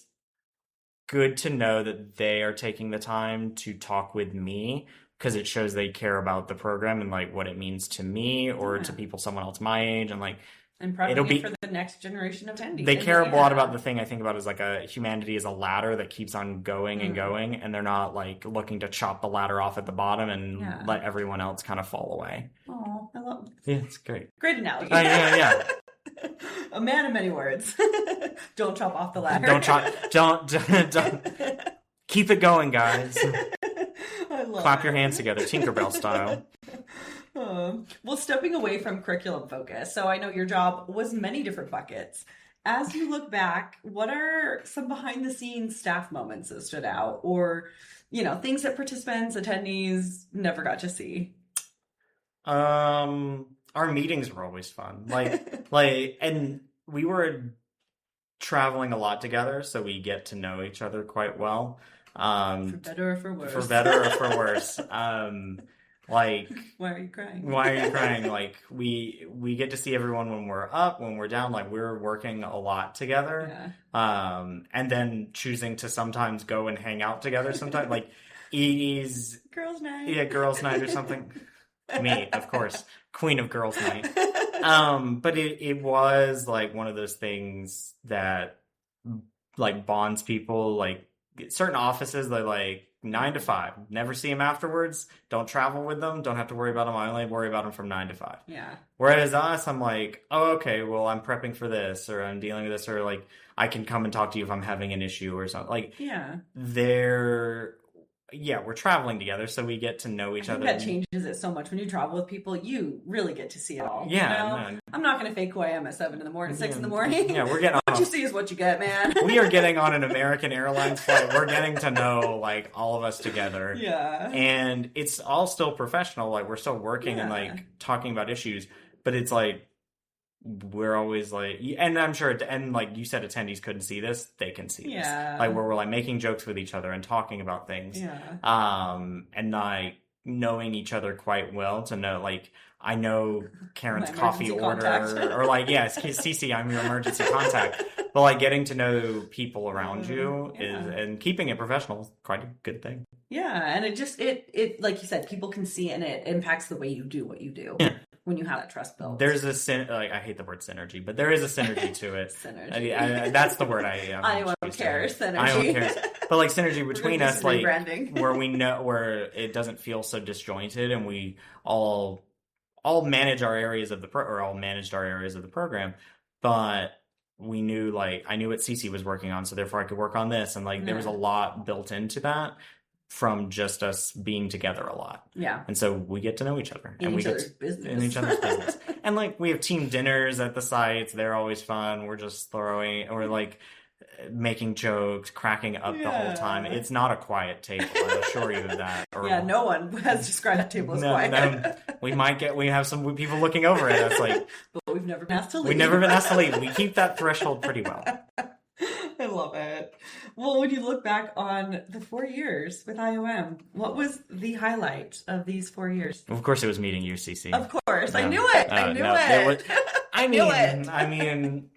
good to know that they are taking the time to talk with me, because it shows they care about the program and like what it means to me or to people someone else my age. And like, And prepping it for the next generation of attendees. They care a lot about the thing I think about is like humanity is a ladder that keeps on going and going, and they're not like looking to chop the ladder off at the bottom and let everyone else kind of fall away. Oh, I love it. Yeah, it's great. Great analogy. Yeah. A man of many words. Don't chop off the ladder. Don't. Keep it going, guys. I love Clap your hands together, Tinkerbell style. Well, stepping away from curriculum focus, so I know your job was many different buckets. As you look back, what are some behind the scenes staff moments that stood out, or things that participants, attendees never got to see? Our meetings were always fun. And we were traveling a lot together, so we get to know each other quite well. For better or for worse. For better or for worse. Why are you crying? Why are you crying? Like we get to see everyone when we're up, when we're down. Like we're working a lot together. Yeah. And then choosing to sometimes go and hang out together. Sometimes like is girls' night. Yeah, girls' night or something. Me, of course, queen of girls' night. But it was like one of those things that like bonds people. Like certain offices, they're like 9 to 5. Never see them afterwards. Don't travel with them. Don't have to worry about them. I only worry about them from 9 to 5. Yeah. Whereas us, I'm like, oh, okay, well, I'm prepping for this, or I'm dealing with this, or like I can come and talk to you if I'm having an issue or something. Like, we're traveling together, so we get to know each other. That changes it so much. When you travel with people, you really get to see it all. Yeah. No. I'm not going to fake who I am at 7 in the morning, 6 in the morning. Yeah, we're getting What you see is what you get, man. We are getting on an American Airlines flight. We're getting to know, like, all of us together. Yeah. And it's all still professional. Like, we're still working and, like, talking about issues. But it's like, we're always like, and I'm sure, and like you said, attendees couldn't see this, they can see this. Like where we're like making jokes with each other and talking about things. And like knowing each other quite well to know, like, I know Karen's coffee order, or like, Cici, I'm your emergency contact. But like getting to know people around you and keeping it professional is quite a good thing. Yeah. And it like you said, people can see, and it impacts the way you do what you do. Yeah. When you have that trust built. There's I hate the word synergy, but there is a synergy to it. Synergy. That's the word I IOM cares, synergy. IOM cares. But like synergy between us, like where we know, where it doesn't feel so disjointed, and we all manage our areas of all managed our areas of the program, but we knew, like, I knew what Cici was working on, so therefore I could work on this, and like there was a lot built into that from just us being together a lot. Yeah. And so we get to know each other. In each other's business. And like we have team dinners at the sites. They're always fun. We're just we're like making jokes, cracking up the whole time. It's not a quiet table, I assure you of that. No one has described that table as quiet. No, we have some people looking over at us like... But we've never been asked to leave. We've never been asked to leave. We keep that threshold pretty well. I love it. Well, when you look back on the 4 years with IOM, what was the highlight of these 4 years? Of course, it was meeting you, Cici. Of course, I knew it. I knew it. I mean,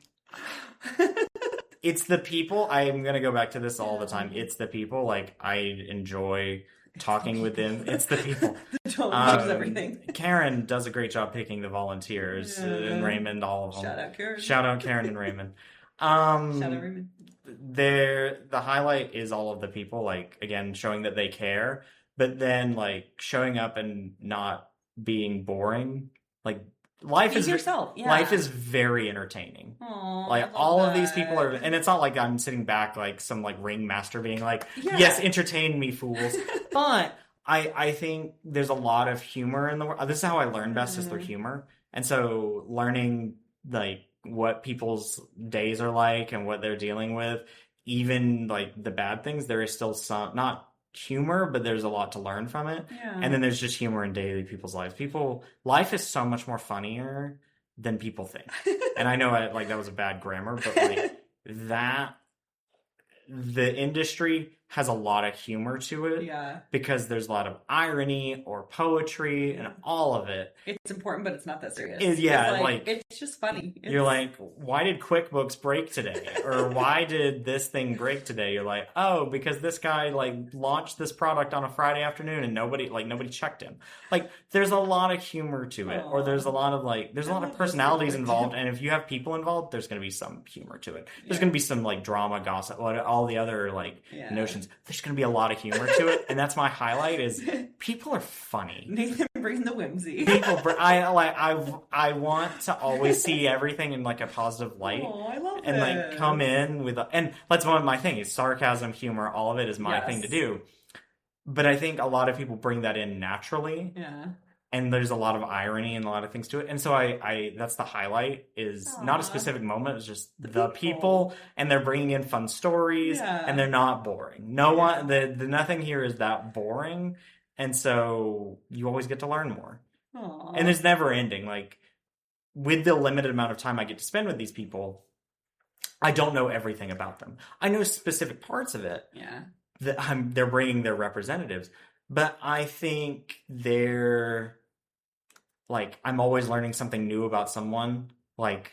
it's the people. I'm gonna go back to this all the time. It's the people. Like, I enjoy talking with them. It's the people. The tone is everything. Karen does a great job picking the volunteers, and Raymond, all of them. Shout out Karen and Raymond. Shout out Raymond. The highlight is all of the people, like, again, showing that they care, but then like showing up and not being boring. Like, life is very entertaining. Aww, like all of these people are, and it's not like I'm sitting back like some like ringmaster being like, yes, entertain me, fools. But I think there's a lot of humor in the world. This is how I learn best, is through humor. And so learning like what people's days are like and what they're dealing with, even like the bad things, there is still some, not humor, but there's a lot to learn from it. And then there's just humor in daily people's lives. Life is so much more funnier than people think. And I know that was a bad grammar, but like that, the industry has a lot of humor to it. Yeah. Because there's a lot of irony or poetry and all of it. It's important, but it's not that serious. It's just funny. You're like, why did QuickBooks break today? Or why did this thing break today? You're like, oh, because this guy like launched this product on a Friday afternoon and nobody checked him. Like, there's a lot of humor to it. Or there's a lot of personalities involved, and if you have people involved, there's going to be some humor to it. There's going to be some like drama, gossip, all the other like notions. There's going to be a lot of humor to it, and that's my highlight is people are funny. Nathan bring the whimsy. I want to always see everything in like a positive light. Oh, I love and it. like come in with and that's one of my things. Sarcasm, humor, all of it is my thing to do. But I think a lot of people bring that in naturally. Yeah. And there's a lot of irony and a lot of things to it. And so I that's the highlight is not a specific moment. It's just the people and they're bringing in fun stories and they're not boring. The nothing here is that boring. And so you always get to learn more. Aww. And it's never ending. Like with the limited amount of time I get to spend with these people, I don't know everything about them. I know specific parts of it. Yeah. They're bringing their representatives. But I think I'm always learning something new about someone. Like,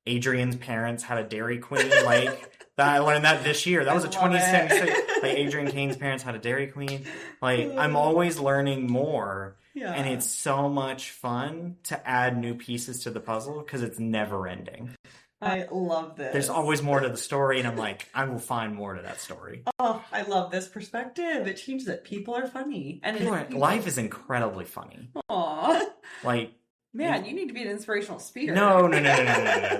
Adrian's parents had a Dairy Queen. I learned that this year. That was a 2016. Adrian Kane's parents had a Dairy Queen. I'm always learning more. Yeah. And it's so much fun to add new pieces to the puzzle because it's never ending. I love this. There's always more to the story, and I'm like, I will find more to that story. Oh, I love this perspective. It changes it. People are funny. And life is incredibly funny. Aww. Man, you need to be an inspirational speaker. No.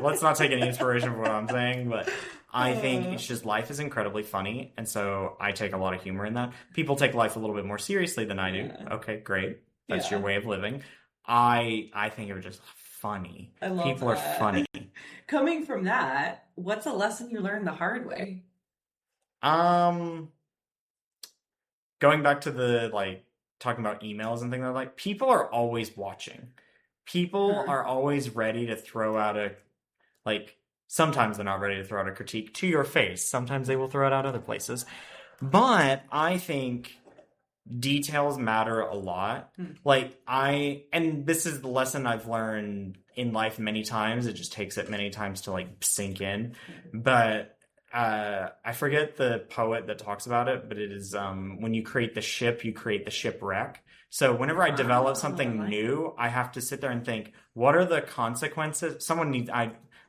Let's not take any inspiration from what I'm saying, but I think it's just life is incredibly funny, and so I take a lot of humor in that. People take life a little bit more seriously than I do. Yeah. Okay, great. That's your way of living. I think it was just funny. I love People are funny. Coming from that, what's a lesson you learned the hard way? Going back to the talking about emails and things like people are always watching. People are always ready to throw out sometimes they're not ready to throw out a critique to your face. Sometimes they will throw it out other places. But I think details matter a lot. And this is the lesson I've learned in life many times. It just takes it many times to sink in. But I forget the poet that talks about it, but it is when you create the ship, you create the shipwreck. So whenever I develop something new, I have to sit there and think, what are the consequences?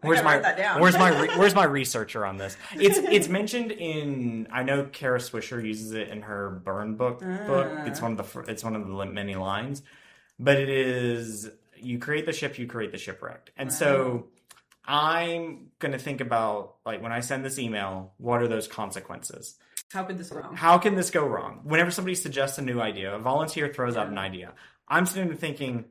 Where's my researcher on this? It's mentioned in, I know Kara Swisher uses it in her Burn book. It's one of the many lines, but it is you create the ship, you create the shipwreck. And so I'm going to think about when I send this email, what are those consequences? How could this go wrong? How can this go wrong? Whenever somebody suggests a new idea, a volunteer throws out an idea, I'm sitting there thinking,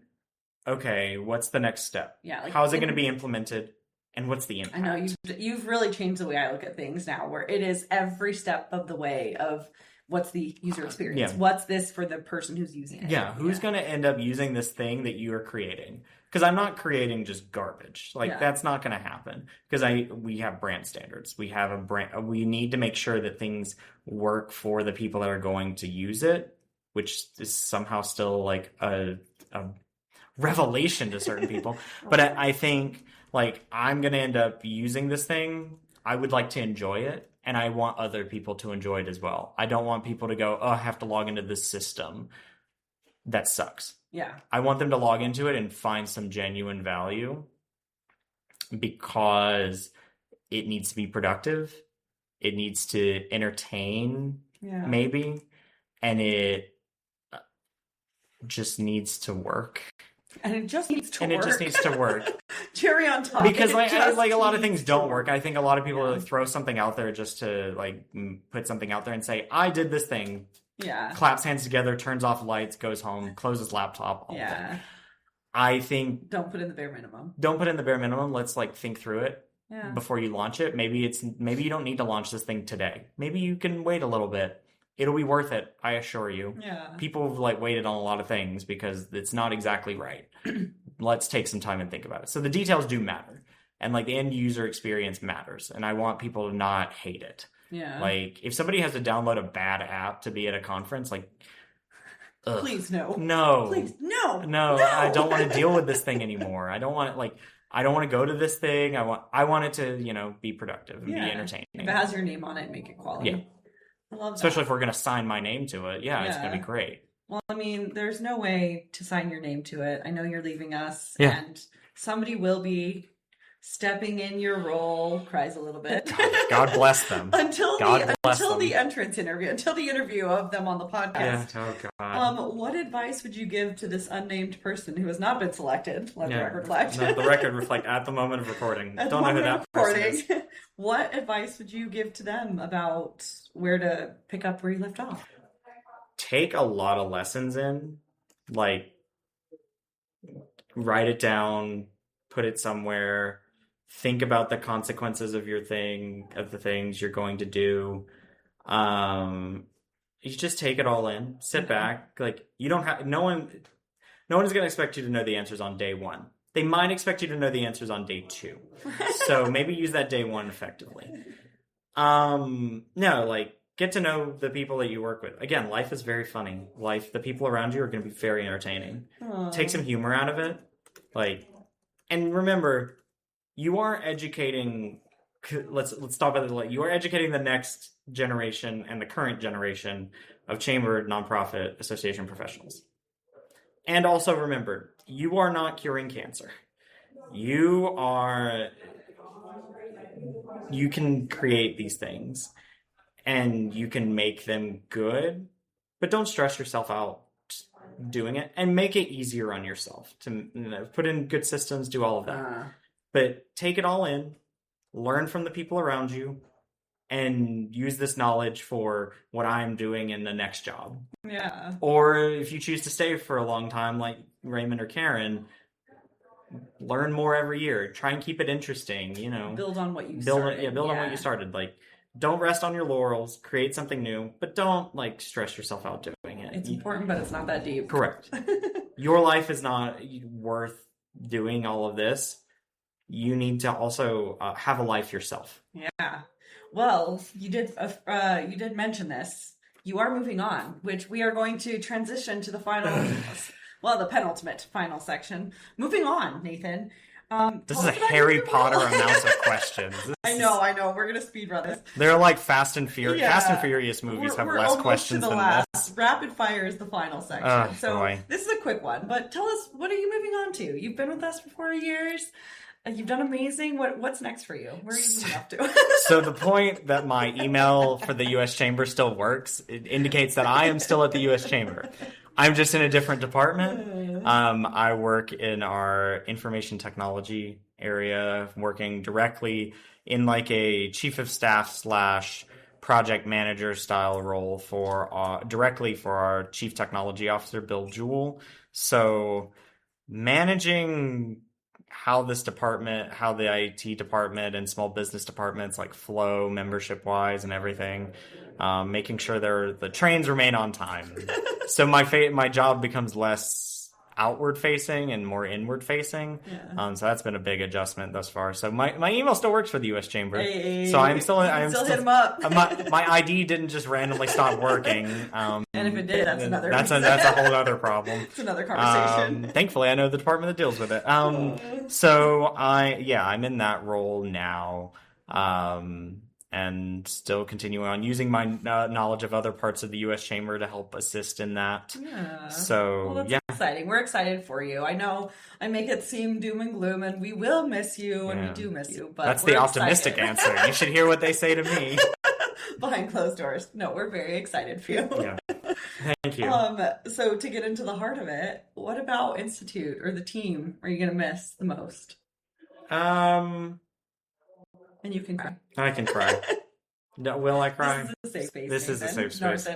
okay, what's the next step? Yeah, how is it going to be implemented? And what's the impact? I know you've really changed the way I look at things now, where it is every step of the way of what's the user experience? Yeah. What's this for the person who's using it? Yeah, who's going to end up using this thing that you are creating? Because I'm not creating just garbage. That's not going to happen. Because we have brand standards. We have we need to make sure that things work for the people that are going to use it, which is somehow still a revelation to certain people. But I think I'm going to end up using this thing. I would like to enjoy it, and I want other people to enjoy it as well. I don't want people to go, oh, I have to log into this system. That sucks. Yeah. I want them to log into it and find some genuine value because it needs to be productive. It needs to entertain, maybe, and it just needs to work. And it just needs to work. Cherry on top. Because a lot of things don't work. I think a lot of people throw something out there just to put something out there and say, I did this thing. Yeah. Claps hands together, turns off lights, goes home, closes laptop. All that. I think don't put in the bare minimum. Let's think through it before you launch it. Maybe you don't need to launch this thing today. Maybe you can wait a little bit. It'll be worth it, I assure you. Yeah. People have waited on a lot of things because it's not exactly right. Let's take some time and think about it. So the details do matter. And the end user experience matters. And I want people to not hate it. Yeah. Like, if somebody has to download a bad app to be at a conference, like, ugh, Please, no. no, Please, no. no, I don't want to deal with this thing anymore. I don't want to go to this thing. I want it to, be productive and be entertaining. If it has your name on it, make it quality. Yeah. I love that. Especially if we're going to sign my name to it. Yeah, it's going to be great. Well, I mean, there's no way to sign your name to it. I know you're leaving us, Yeah. and somebody will be stepping in your role, cries a little bit. God bless them. until the entrance interview, until the interview of them on the podcast. Yeah. Oh, God. What advice would you give to this unnamed person who has not been selected? Let the record reflect. Let the record reflect at the moment of recording. Don't know who that person is. What advice would you give to them about where to pick up where you left off? Take a lot of lessons in, like, write it down, put it somewhere, think about the consequences of the things you're going to do. You just take it all in, sit back. Like, you don't have, no one is going to expect you to know the answers on day one. They might expect you to know the answers on day 2. So maybe use that day 1 effectively. No, like, get to know the people that you work with. Again, life is very funny. The people around you are going to be very entertaining. Aww. Take some humor out of it. Like, and remember, you are educating, let's talk about it. You are educating the next generation and the current generation of chamber, nonprofit, association professionals. And also remember, you are not curing cancer. You can create these things and you can make them good, but don't stress yourself out doing it, and make it easier on yourself to put in good systems, do all of that. But take it all in, learn from the people around you, and use this knowledge for what I'm doing in the next job. Yeah. Or if you choose to stay for a long time, like Raymond or Karen, learn more every year. Try and keep it interesting, Build on what you started. Build on what you started. Like, don't rest on your laurels. Create something new, but don't, stress yourself out doing it. It's important, but it's not that deep. Correct. Your life is not worth doing all of this. You need to also have a life yourself. Yeah. Well, you did mention this. You are moving on, which we are going to transition to the final, the penultimate final section. Moving on, Nathan. This is a Harry Potter amount of questions. I know. We're going to speed run this. They're like Fast and Furious. Yeah. Fast and Furious movies have less questions than this. Rapid fire is the final section. This is a quick one, but tell us, what are you moving on to? You've been with us for 4 years. You've done amazing. What's next for you? Where are you moving up to? So the point that my email for the U.S. Chamber still works, it indicates that I am still at the U.S. Chamber. I'm just in a different department. I work in our information technology area, working directly in like a chief of staff / project manager style role directly for our chief technology officer, Bill Jewell. So managing how the IT department and small business departments flow membership wise and everything, making sure the trains remain on time. So my job becomes less outward facing and more inward facing. Yeah. So that's been a big adjustment thus far. So my email still works for the U.S. Chamber. Hey, so I'm still hit them up. my ID didn't just randomly stop working. And if it did, that's another. That's a whole other problem. It's another conversation. Thankfully, I know the department that deals with it. So I'm in that role now. And still continue on using my knowledge of other parts of the U.S. Chamber to help assist in that. Yeah. So, that's exciting. We're excited for you. I know I make it seem doom and gloom, and we will miss you, and we do miss you. But that's the optimistic answer. You should hear what they say to me. Behind closed doors. No, we're very excited for you. Yeah. Thank you. So to get into the heart of it, what about Institute or the team are you going to miss the most? And you can cry. I can cry. Will I cry? This is a safe space. This is a safe space.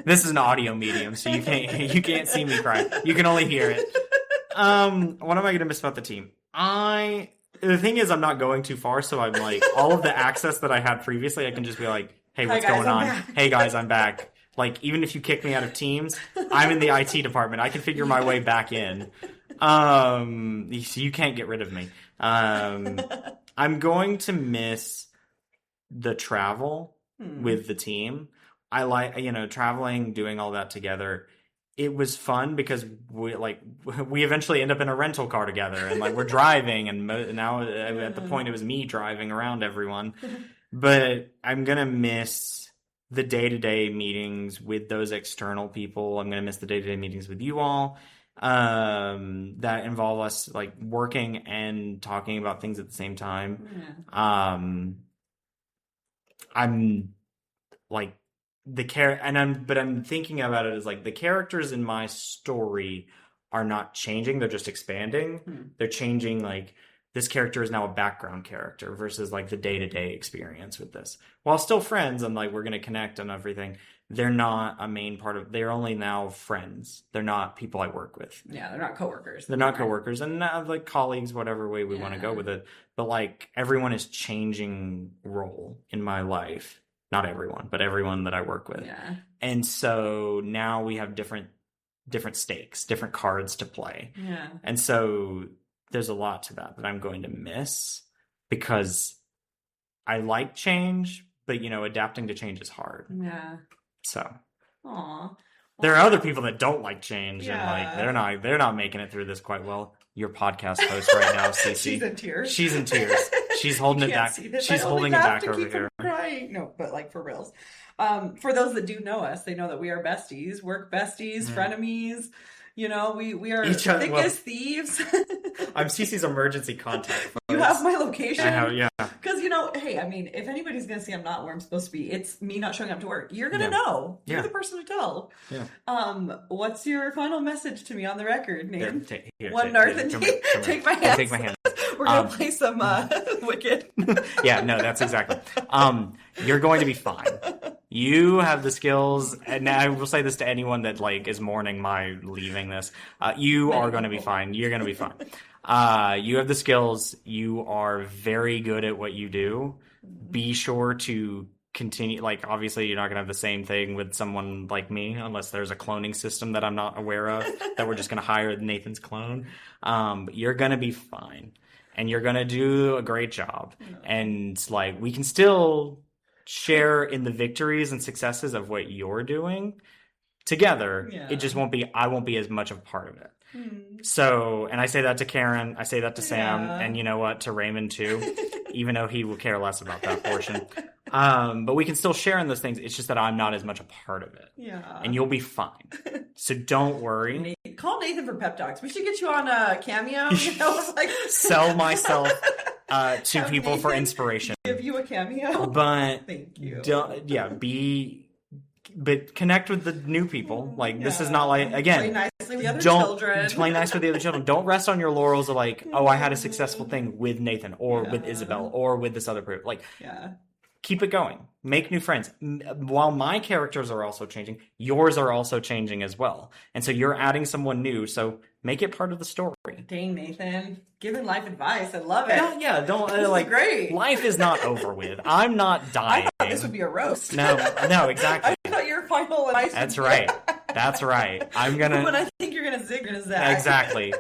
This is an audio medium, so you can't see me cry. You can only hear it. What am I going to miss about the team? The thing is, I'm not going too far, so I'm like, all of the access that I had previously, I can just be like, hey, what's going on? Hey guys, I'm back. Like, even if you kick me out of Teams, I'm in the IT department. I can figure my way back in. So you can't get rid of me. I'm going to miss the travel with the team. I like, traveling, doing all that together. It was fun because we eventually end up in a rental car together, and like we're driving, and now at the point it was me driving around everyone. But I'm gonna miss the day-to-day meetings with those external people. I'm gonna miss the day-to-day meetings with you all that involve us like working and talking about things at the same time. I'm like I'm thinking about it as like the characters in my story are not changing, they're just expanding. They're changing, like this character is now a background character versus like the day-to-day experience with this. While still friends and like we're going to connect and everything, they're not a main part of, they're only now friends. They're not people I work with. Yeah, they're not coworkers. They're not coworkers, and not like colleagues, whatever way we want to go with it. But like everyone is changing role in my life. Not everyone, but everyone that I work with. Yeah. And so now we have different stakes, different cards to play. Yeah. And so there's a lot to that I'm going to miss because I like change, but adapting to change is hard. Yeah. So. Aw. There are other people that don't like change and like they're not making it through this quite well. Your podcast host right now, Cici. She's in tears. She's in tears. She's holding it back. She's holding it back over here. Crying. No, but like for reals. For those that do know us, they know that we are besties, work besties, frenemies. We are thick as thieves. I'm Cici's emergency contact. Folks. You have my location. I have, yeah. Because, hey, I mean, if anybody's going to see I'm not where I'm supposed to be, it's me not showing up to work. You're going to know. You're the person to tell. Yeah. What's your final message to me on the record, Nathan? Take my hand. Take my hand. We're going to play some Wicked. Yeah, no, that's exactly. You're going to be fine. You have the skills, and I will say this to anyone that like is mourning my leaving this. You are going to be fine. You're going to be fine. You have the skills. You are very good at what you do. Be sure to continue. Like, obviously, you're not going to have the same thing with someone like me, unless there's a cloning system that I'm not aware of, that we're just going to hire Nathan's clone. But you're going to be fine. And you're going to do a great job. And like, we can still share in the victories and successes of what you're doing together. It just I won't be as much of a part of it. So, and I say that to Karen, I say that to Sam, and you know what, to Raymond too, even though he will care less about that portion. But we can still share in those things. It's just that I'm not as much a part of it. Yeah. And you'll be fine. So don't worry. Call Nathan for pep talks. We should get you on a Cameo. Sell myself to people Nathan for inspiration. Give you a cameo. But thank you. But connect with the new people. Like, this is not like, again, play nicely with the other children. Play nice with the other children. Don't rest on your laurels of like, oh, I had a successful thing with Nathan or with Isabel or with this other person. Like, keep it going. Make new friends. While my characters are also changing, yours are also changing as well. And so you're adding someone new. So make it part of the story. Dang, Nathan. Giving life advice. I love it. Don't this like is great. Life is not over with. I'm not dying. I thought this would be a roast. No, exactly. I thought your final advice. That's right. That's right. I'm gonna. When I think you're gonna zig, you're gonna zag. Exactly.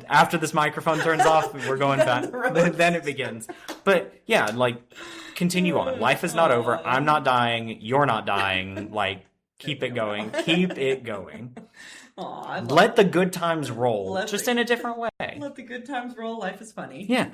After this microphone turns off, we're going back. Then it begins. But yeah, like, continue on. Life is not over. I'm not dying. You're not dying. Like, keep it going. Keep it going. Let the good times roll, just in a different way. Let the good times roll. Life is funny. Yeah.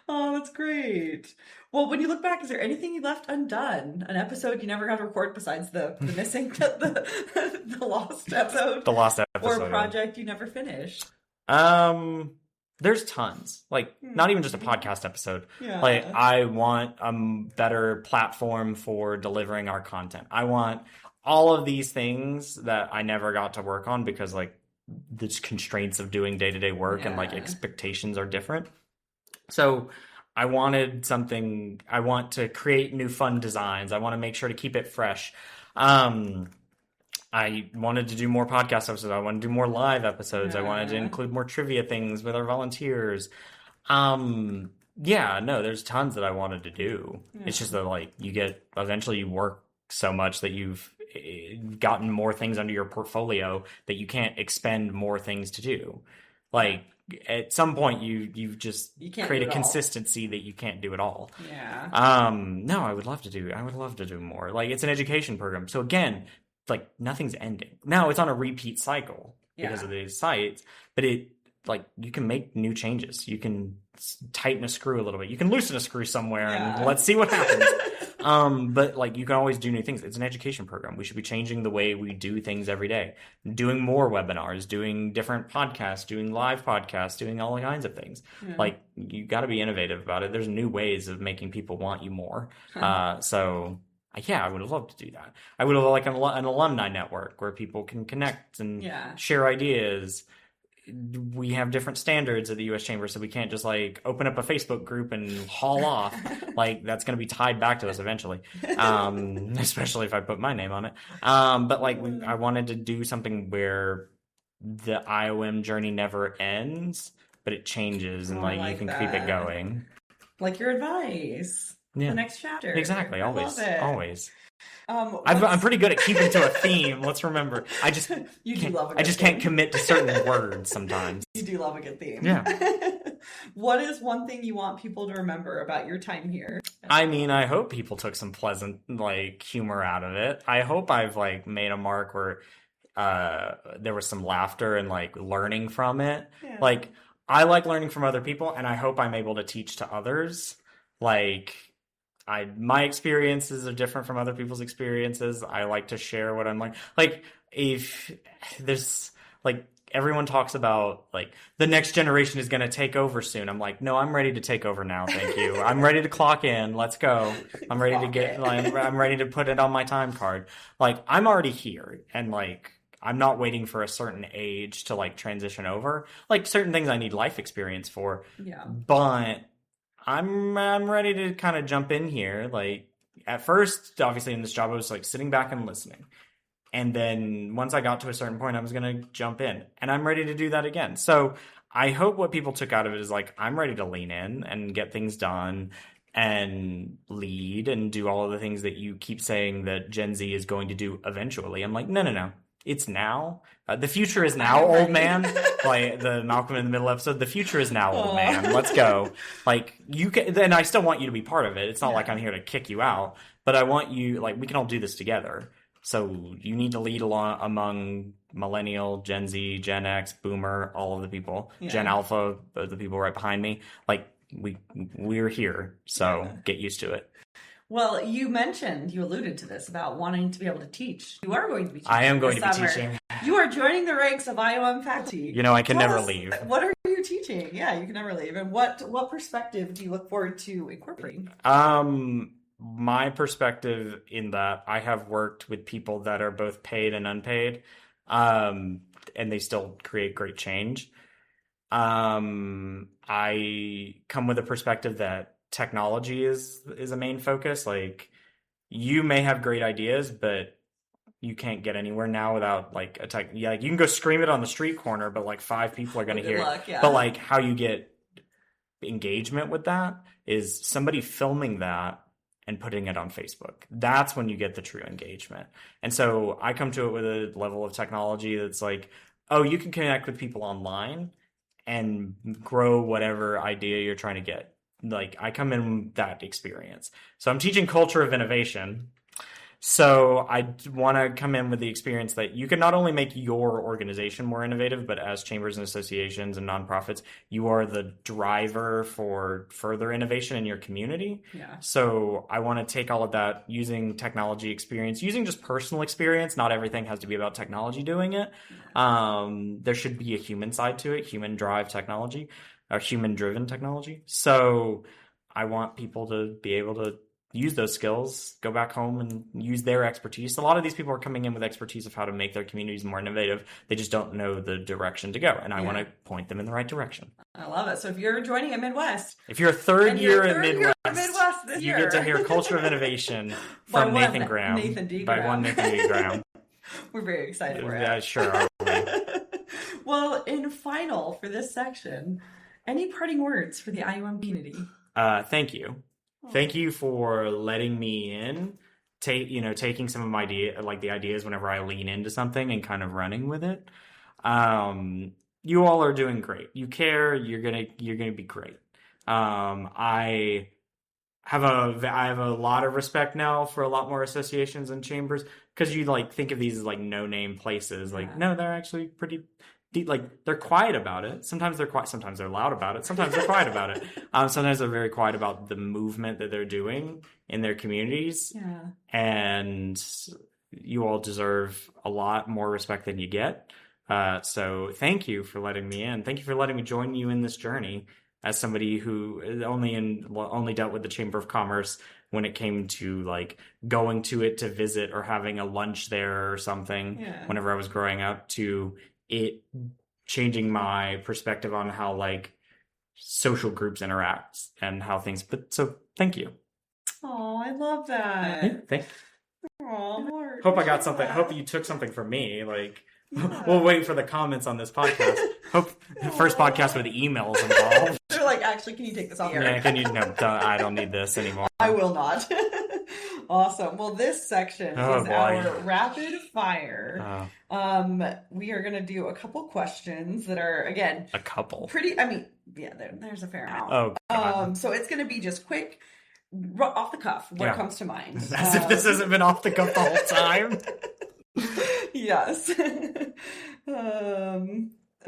Oh, that's great. Well, when you look back, is there anything you left undone? An episode you never got to record besides the missing, the lost episode? The lost episode. Or a project you never finished? There's tons. Like, not even just a podcast episode. Yeah. Like, I want a better platform for delivering our content. I want all of these things that I never got to work on because, like, the constraints of doing day-to-day work and, like, expectations are different. So I wanted something, I want to create new fun designs. I want to make sure to keep it fresh. I wanted to do more podcast episodes. I wanted to do more live episodes. I wanted to include more trivia things with our volunteers. There's tons that I wanted to do. It's just that, like, eventually you work so much that you've gotten more things under your portfolio that you can't expend more things to do. Like, at some point you just You can't create do a it all. consistency that you can't do it all. Yeah. No, I would love to do more. Like, it's an education program. So again, like, nothing's ending. Now it's on a repeat cycle because Yeah. of these sites, but you can make new changes. You can tighten a screw a little bit. You can loosen a screw somewhere and Yeah. let's see what happens. But like, you can always do new things. It's an education program. We should be changing the way we do things every day, doing more webinars, doing different podcasts, doing live podcasts, doing all kinds of things. Yeah. Like, you got to be innovative about it. There's new ways of making people want you more. So yeah, I would have loved to do that. I would have liked an alumni network where people can connect and Yeah. share ideas. We have different standards at the U.S. Chamber, so we can't just like open up a Facebook group and haul off. Like, that's going to be tied back to us eventually, especially if I put my name on it. But like, I wanted to do something where the IOM journey never ends, but it changes, and Oh, like, I you like can that. keep it going. Like your advice. Yeah. The next chapter. Exactly. I Always. love it. Always. What's- I'm pretty good at keeping to a theme. Let's remember. You do love a good I just theme. can't commit to certain words sometimes. You do love a good theme. Yeah. What is one thing you want people to remember about your time here? I mean, I hope people took some pleasant, like, humor out of it. I hope I've, like, made a mark where there was some laughter and, like, learning from it. Yeah. Like, I like learning from other people, and I hope I'm able to teach to others. Like, my experiences are different from other people's experiences. I like to share what I'm like if there's, like, everyone talks about, like, the next generation is going to take over soon. I'm like, no, I'm ready to take over now. Thank you. I'm ready to clock in. Let's go. I'm ready to get, like, I'm ready to put it on my time card. Like, I'm already here, and like, I'm not waiting for a certain age to, like, transition over. Like, certain things I need life experience for. Yeah. But I'm ready to kind of jump in here. Like, at first, obviously, in this job, I was like sitting back and listening. And then once I got to a certain point, I was going to jump in. And I'm ready to do that again. So I hope what people took out of it is, like, I'm ready to lean in and get things done and lead and do all of the things that you keep saying that Gen Z is going to do eventually. I'm like, no. It's now. The future is now, old man. Like the Malcolm in the Middle episode, the future is now, old man. Let's go. Like, you can, then I still want you to be part of it. It's not like I'm here to kick you out, but I want you, like, we can all do this together. So you need to lead along among millennial, Gen Z, Gen X, Boomer, all of the people, Gen Alpha, the people right behind me. Like, we're here. So get used to it. Well, you alluded to this about wanting to be able to teach. You are going to be teaching. I am going to this be summer. teaching. You are joining the ranks of IOM faculty. You know, I can Tell never us, leave. What are you teaching? Yeah, you can never leave. And what perspective do you look forward to incorporating? My perspective in that I have worked with people that are both paid and unpaid, and they still create great change. I come with a perspective that technology is a main focus. Like, you may have great ideas, but you can't get anywhere now without, like, a tech. Yeah, like, you can go scream it on the street corner, but like 5 people are going to hear it. Yeah. But like, how you get engagement with that is somebody filming that and putting it on Facebook. That's when you get the true engagement. And so I come to it with a level of technology that's like, oh, you can connect with people online and grow whatever idea you're trying to get. Like, I come in with that experience. So I'm teaching culture of innovation. So I want to come in with the experience that you can not only make your organization more innovative, but as chambers and associations and nonprofits, you are the driver for further innovation in your community. Yeah. So I want to take all of that using technology experience, using just personal experience. Not everything has to be about technology doing it. There should be a human side to it, human drive technology, or human driven technology. So I want people to be able to use those skills, go back home and use their expertise. A lot of these people are coming in with expertise of how to make their communities more innovative. They just don't know the direction to go. And I want to point them in the right direction. I love it. So if you're joining at Midwest. If you're a third year at Midwest, this you year. get to hear Culture of Innovation from Nathan Graham. Nathan D. By Graham. one Nathan D. Graham. We're very excited for it. Yeah, sure are we. Well, in final for this section, any parting words for the IOM community? Thank you. Thank you for letting me in, taking some of my ideas whenever I lean into something and kind of running with it. you all are doing great. You care. You're gonna be great. I have a lot of respect now for a lot more associations and chambers, because you like think of these as like no name places. Like, no, they're actually pretty deep. Like, they're quiet about it. Sometimes they're quiet. Sometimes they're loud about it. Sometimes they're quiet about it. Sometimes they're very quiet about the movement that they're doing in their communities. Yeah. And you all deserve a lot more respect than you get. So thank you for letting me in. Thank you for letting me join you in this journey as somebody who only dealt with the Chamber of Commerce when it came to like going to it to visit or having a lunch there or something. Whenever I was growing up, to it changing my perspective on how like social groups interact and how things. But so thank you. Oh, I love that. Yeah, thanks. Oh, hope I got something. Hope you took something from me. Like, we'll wait for the comments on this podcast. Hope first podcast with emails involved. They're like, actually, can you take this off? Yeah, can you? No, I don't need this anymore. I will not. Awesome. Well, this section is our rapid fire. We are going to do a couple questions that are, again, a couple. Pretty. I mean, yeah, there's a fair amount. Oh, God. So it's going to be just quick, off the cuff. What comes to mind? As if this hasn't been off the cuff the whole time. Yes.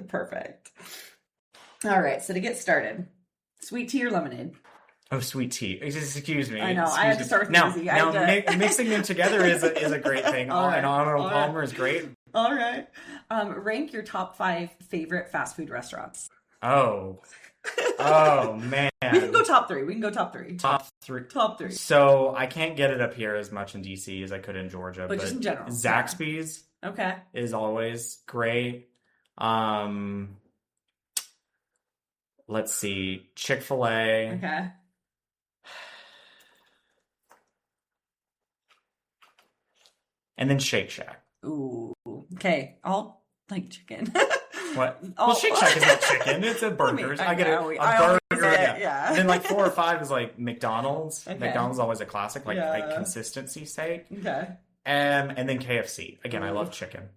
Perfect. All right. So to get started, sweet tea or lemonade? Oh, sweet tea. Excuse me. I know. I had to start with easy. Now mixing them together is a great thing. An Arnold Palmer is great. All right. Rank your top 5 favorite fast food restaurants. Oh, man. We can go top 3. Top three. So I can't get it up here as much in DC as I could in Georgia. But just in general. Zaxby's is always great. Let's see. Chick-fil-A. Okay. And then Shake Shack. Ooh. Okay. I'll like chicken. What? Well, Shake Shack is not chicken. It's a burgers. I get a burger. Yeah. And then like 4 or 5 is like McDonald's. Okay. McDonald's is always a classic, like consistency sake. Okay. And then KFC. Again, I love chicken.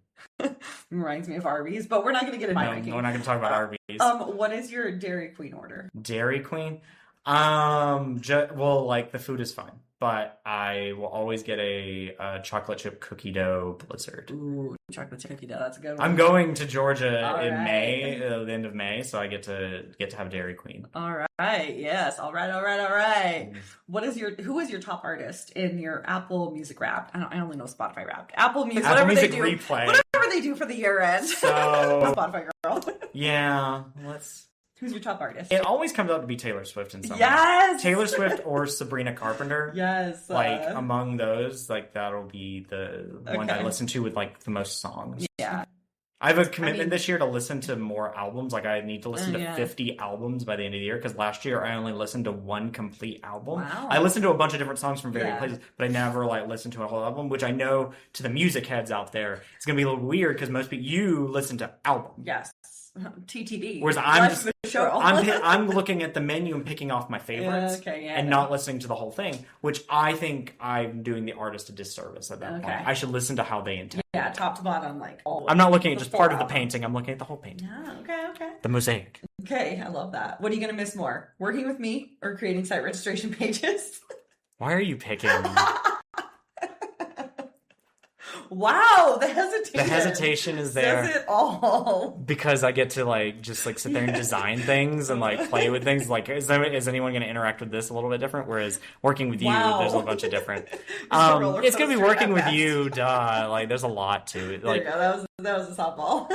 Reminds me of Arby's, but we're not going to get into my ranking. No, we're not going to talk about Arby's. What is your Dairy Queen order? Dairy Queen? Well, like the food is fine, but I will always get a chocolate chip cookie dough blizzard. Ooh, chocolate chip cookie dough, that's a good one. I'm going to Georgia in May, the end of May, so I get to have Dairy Queen. All right, yes, all right. Who is your top artist in your Apple Music Wrapped? I only know Spotify Wrapped. Apple Music Replay. Whatever they do for the year end. So Spotify girl. Yeah, Who's your top artist? It always comes out to be Taylor Swift in some way. Yes! Taylor Swift or Sabrina Carpenter. Yes. Like, among those, like, that'll be the one I listen to with, like, the most songs. Yeah. I have a commitment this year to listen to more albums. Like, I need to listen to 50 albums by the end of the year, because last year I only listened to one complete album. Wow. I listened to a bunch of different songs from various places, but I never, like, listened to a whole album, which I know to the music heads out there, it's going to be a little weird, because most people, you listen to albums. Yes. TTD. Whereas I'm looking at the menu and picking off my favorites and not listening to the whole thing, which I think I'm doing the artist a disservice at that point. I should listen to how they intend. Yeah, top to bottom, like all. I'm not looking at just part of the painting. I'm looking at the whole painting. Yeah, okay. The mosaic. Okay, I love that. What are you going to miss more? Working with me or creating site registration pages? Why are you picking? Wow, the hesitation. The hesitation is there. Says it all. Because I get to like just like sit there and design things and like play with things. Like, is anyone going to interact with this a little bit different? Whereas working with you, there's a bunch of different. It's going to be working with you. Duh. Like, there's a lot to it. Like, that was a softball.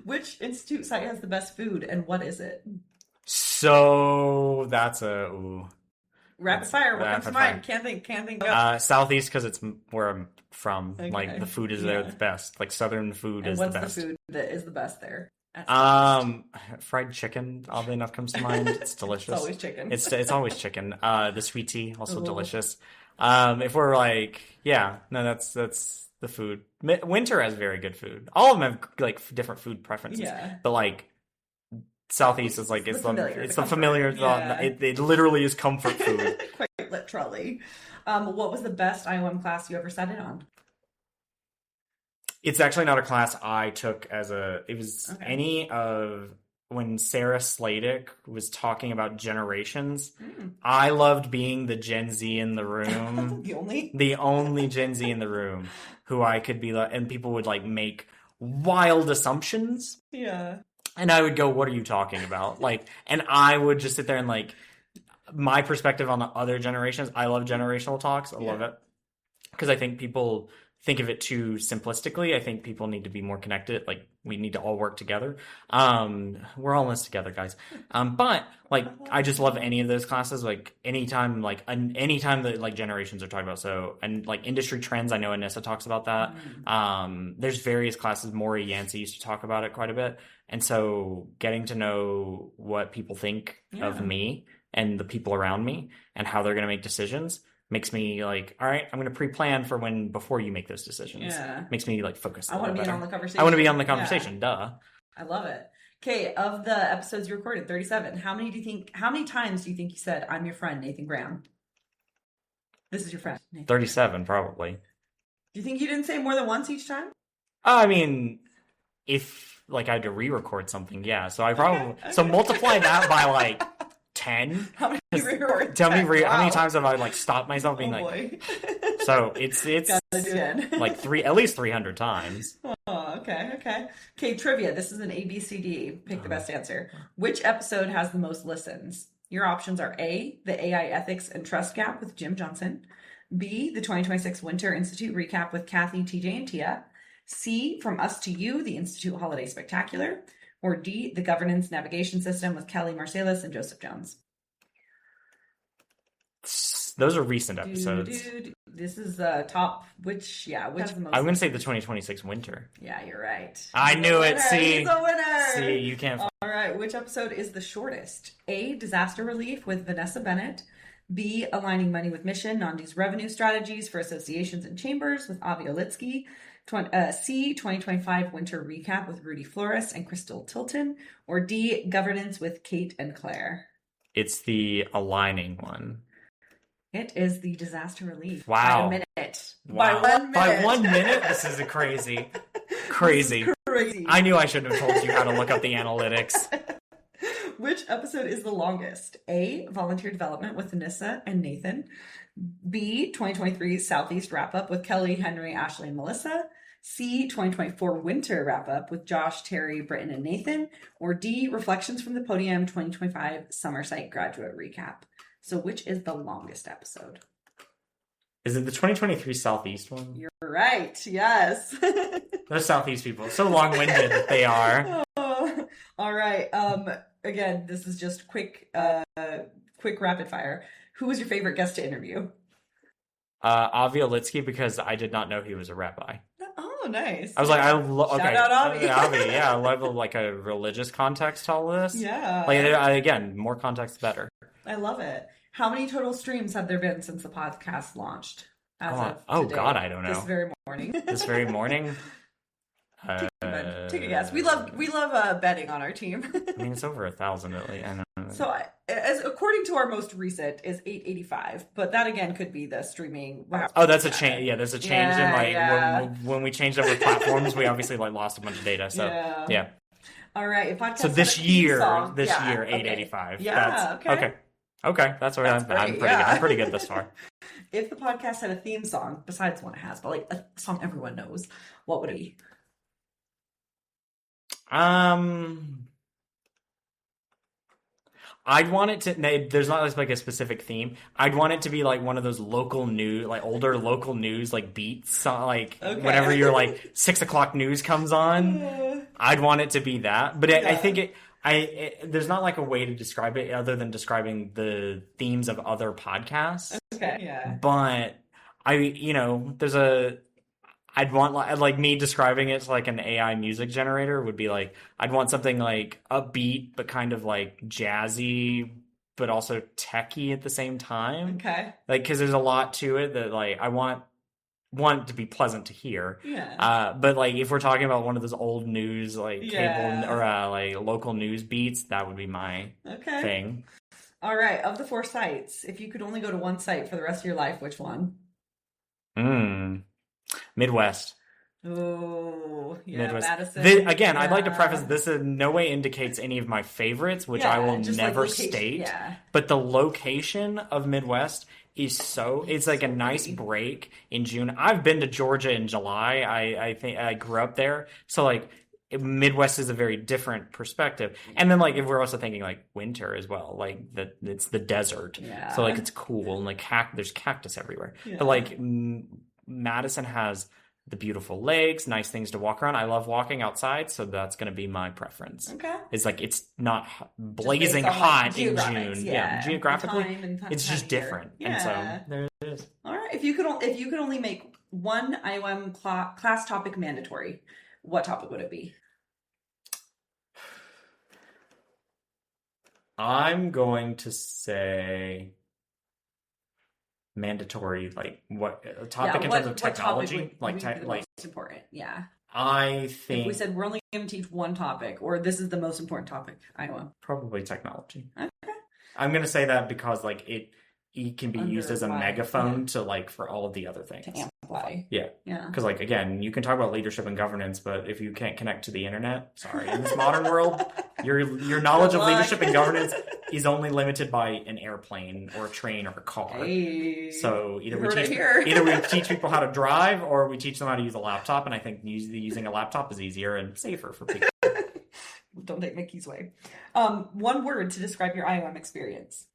Which institute site has the best food, and what is it? So that's rapid fire. What comes to mind? Can't think. Southeast, because it's where I'm from. Okay. Like, the food is there the best. Like, Southern food is the best. What's the food that is the best there? Fried chicken, oddly enough, comes to mind. It's delicious. It's always chicken. It's always chicken. The sweet tea, also delicious. If we're like, that's the food. Winter has very good food. All of them have like different food preferences. Yeah. But like, Southeast is like, it's the familiar. It literally is comfort food. Quite literally. What was the best IOM class you ever sat in on? It's actually not a class I took it was Okay. any of when Sarah Sladek was talking about generations. I loved being the Gen Z in the room. The only Gen Z in the room who I could be like, and people would like make wild assumptions. Yeah. And I would go, what are you talking about? Like, and I would just sit there and like, my perspective on the other generations. I love generational talks. I love it. Because I think people think of it too simplistically. I think people need to be more connected. Like, we need to all work together. We're all in this together, guys. But like, I just love any of those classes. Like, anytime that like generations are talking about. So, and like industry trends, I know Anissa talks about that. There's various classes. Maury Yancey used to talk about it quite a bit. And so getting to know what people think of me and the people around me and how they're going to make decisions makes me like, all right, I'm going to pre-plan for before you make those decisions. Yeah. Makes me like focus. I want to be on the conversation. I want to be on the conversation. Duh. I love it. Okay, of the episodes you recorded, 37, how many times do you think you said, I'm your friend, Nathan Graham? This is your friend, Nathan. 37, probably. Do you think you didn't say more than once each time? I mean, if like I had to re-record something, yeah. So I probably so multiply that by like 10. How many re-records? Tell me how many times have I like stopped myself being like so it's like at least 300 times. Oh, okay, trivia. This is an ABCD. Pick the best answer. Which episode has the most listens? Your options are A, the AI ethics and trust gap with Jim Johnson, B, the 2026 Winter Institute recap with Kathy, TJ, and Tia, C, From Us to You, the Institute Holiday Spectacular, or D, the Governance Navigation System with Kelly Marsalis and Joseph Jones. Those are recent episodes. This is the top. Which has the most? I'm going to say the 2026 Winter. Yeah, you're right. I knew it. See, he's a winner. See, you can't. All right, which episode is the shortest? A, Disaster Relief with Vanessa Bennett. B, Aligning Money with Mission, Non-Dues Revenue Strategies for Associations and Chambers with Avi Olitsky. C, 2025 Winter Recap with Rudy Flores and Crystal Tilton. Or D, Governance with Kate and Claire. It's the aligning one. It is the Disaster Relief. Wow. By a minute. Wow. By 1 minute. By 1 minute? This is crazy. Crazy. I knew I shouldn't have told you how to look up the analytics. Which episode is the longest? A, Volunteer Development with Anissa and Nathan. B, 2023 Southeast Wrap-Up with Kelly, Henry, Ashley, and Melissa. C, 2024 Winter Wrap-Up with Josh, Terry, Britton, and Nathan. Or D, Reflections from the Podium 2025 Summer Site Graduate Recap. So which is the longest episode? Is it the 2023 Southeast one? You're right. Yes. Those Southeast people, so long-winded that they are. Oh, all right. Again, this is just quick rapid fire. Who was your favorite guest to interview? Avi Olitsky, because I did not know he was a rabbi. Oh, nice. I was like, Shout out Avi. Avi, yeah, I love like a religious context to all this. Yeah. Like again, more context, the better. I love it. How many total streams have there been since the podcast launched? God, I don't know. This very morning. This very morning. Take a guess. We love betting on our team. I mean, it's over 1,000 at least. I know. So, as according to our most recent, is 885, but that again could be the streaming. Oh, that's a change. Yeah, there's a change in like when we changed over platforms, we obviously like lost a bunch of data. So yeah. All right. Podcast so this year, 885. Yeah. Okay. That's what I'm pretty good. I'm pretty good this far. If the podcast had a theme song, besides one it has, but like a song everyone knows, what would it be? I'd want it to. There's not like a specific theme. I'd want it to be like one of those local news, like older local news, like beats, like whenever your like 6 o'clock news comes on. I'd want it to be that. But I think there's not like a way to describe it other than describing the themes of other podcasts. Okay. Yeah. But I'd want like me describing it to like an AI music generator would be like, I'd want something like upbeat, but kind of like jazzy, but also techy at the same time. Okay. Like, cause there's a lot to it that like, I want it to be pleasant to hear. Yeah. But like, if we're talking about one of those old news, like cable or like local news beats, that would be my thing. All right. Of the 4 sites, if you could only go to one site for the rest of your life, which one? Midwest. Oh, yeah, Midwest. Madison. Again, I'd like to Yeah. preface this in no way indicates any of my favorites, which I will just like never location. state. Yeah. But the location of Midwest is it's like a nice pretty. break in June. I've been to Georgia in July. I think I grew up there. So like Midwest is a very different perspective. And then like if we're also thinking like winter as well, like it's the desert. Yeah. So like it's cool and like there's cactus everywhere. Yeah. But like Madison has the beautiful lakes, nice things to walk around. I love walking outside, so that's going to be my preference. Okay. It's like it's not blazing based on, hot in geographics, June. Yeah, geographically, and it's time just of year. different. Yeah. And so there it is. All right. If you could only make one IOM class topic mandatory, what topic would it be? I'm going to say mandatory, like what a topic in terms of technology, would be the most important. Yeah. I think If we said we're only going to teach one topic, or this is the most important topic, IOM. probably technology. Okay. I'm going to say that because like it can be used as a Underlie, megaphone to like for all of the other things. To amplify. Yeah. Yeah. Because like again, you can talk about leadership and governance, but if you can't connect to the internet, sorry, in this modern world, your knowledge of leadership and governance is only limited by an airplane or a train or a car. Hey, so either we teach people how to drive or we teach them how to use a laptop, and I think using a laptop is easier and safer for people. Don't take Mickey's way. One word to describe your IOM experience.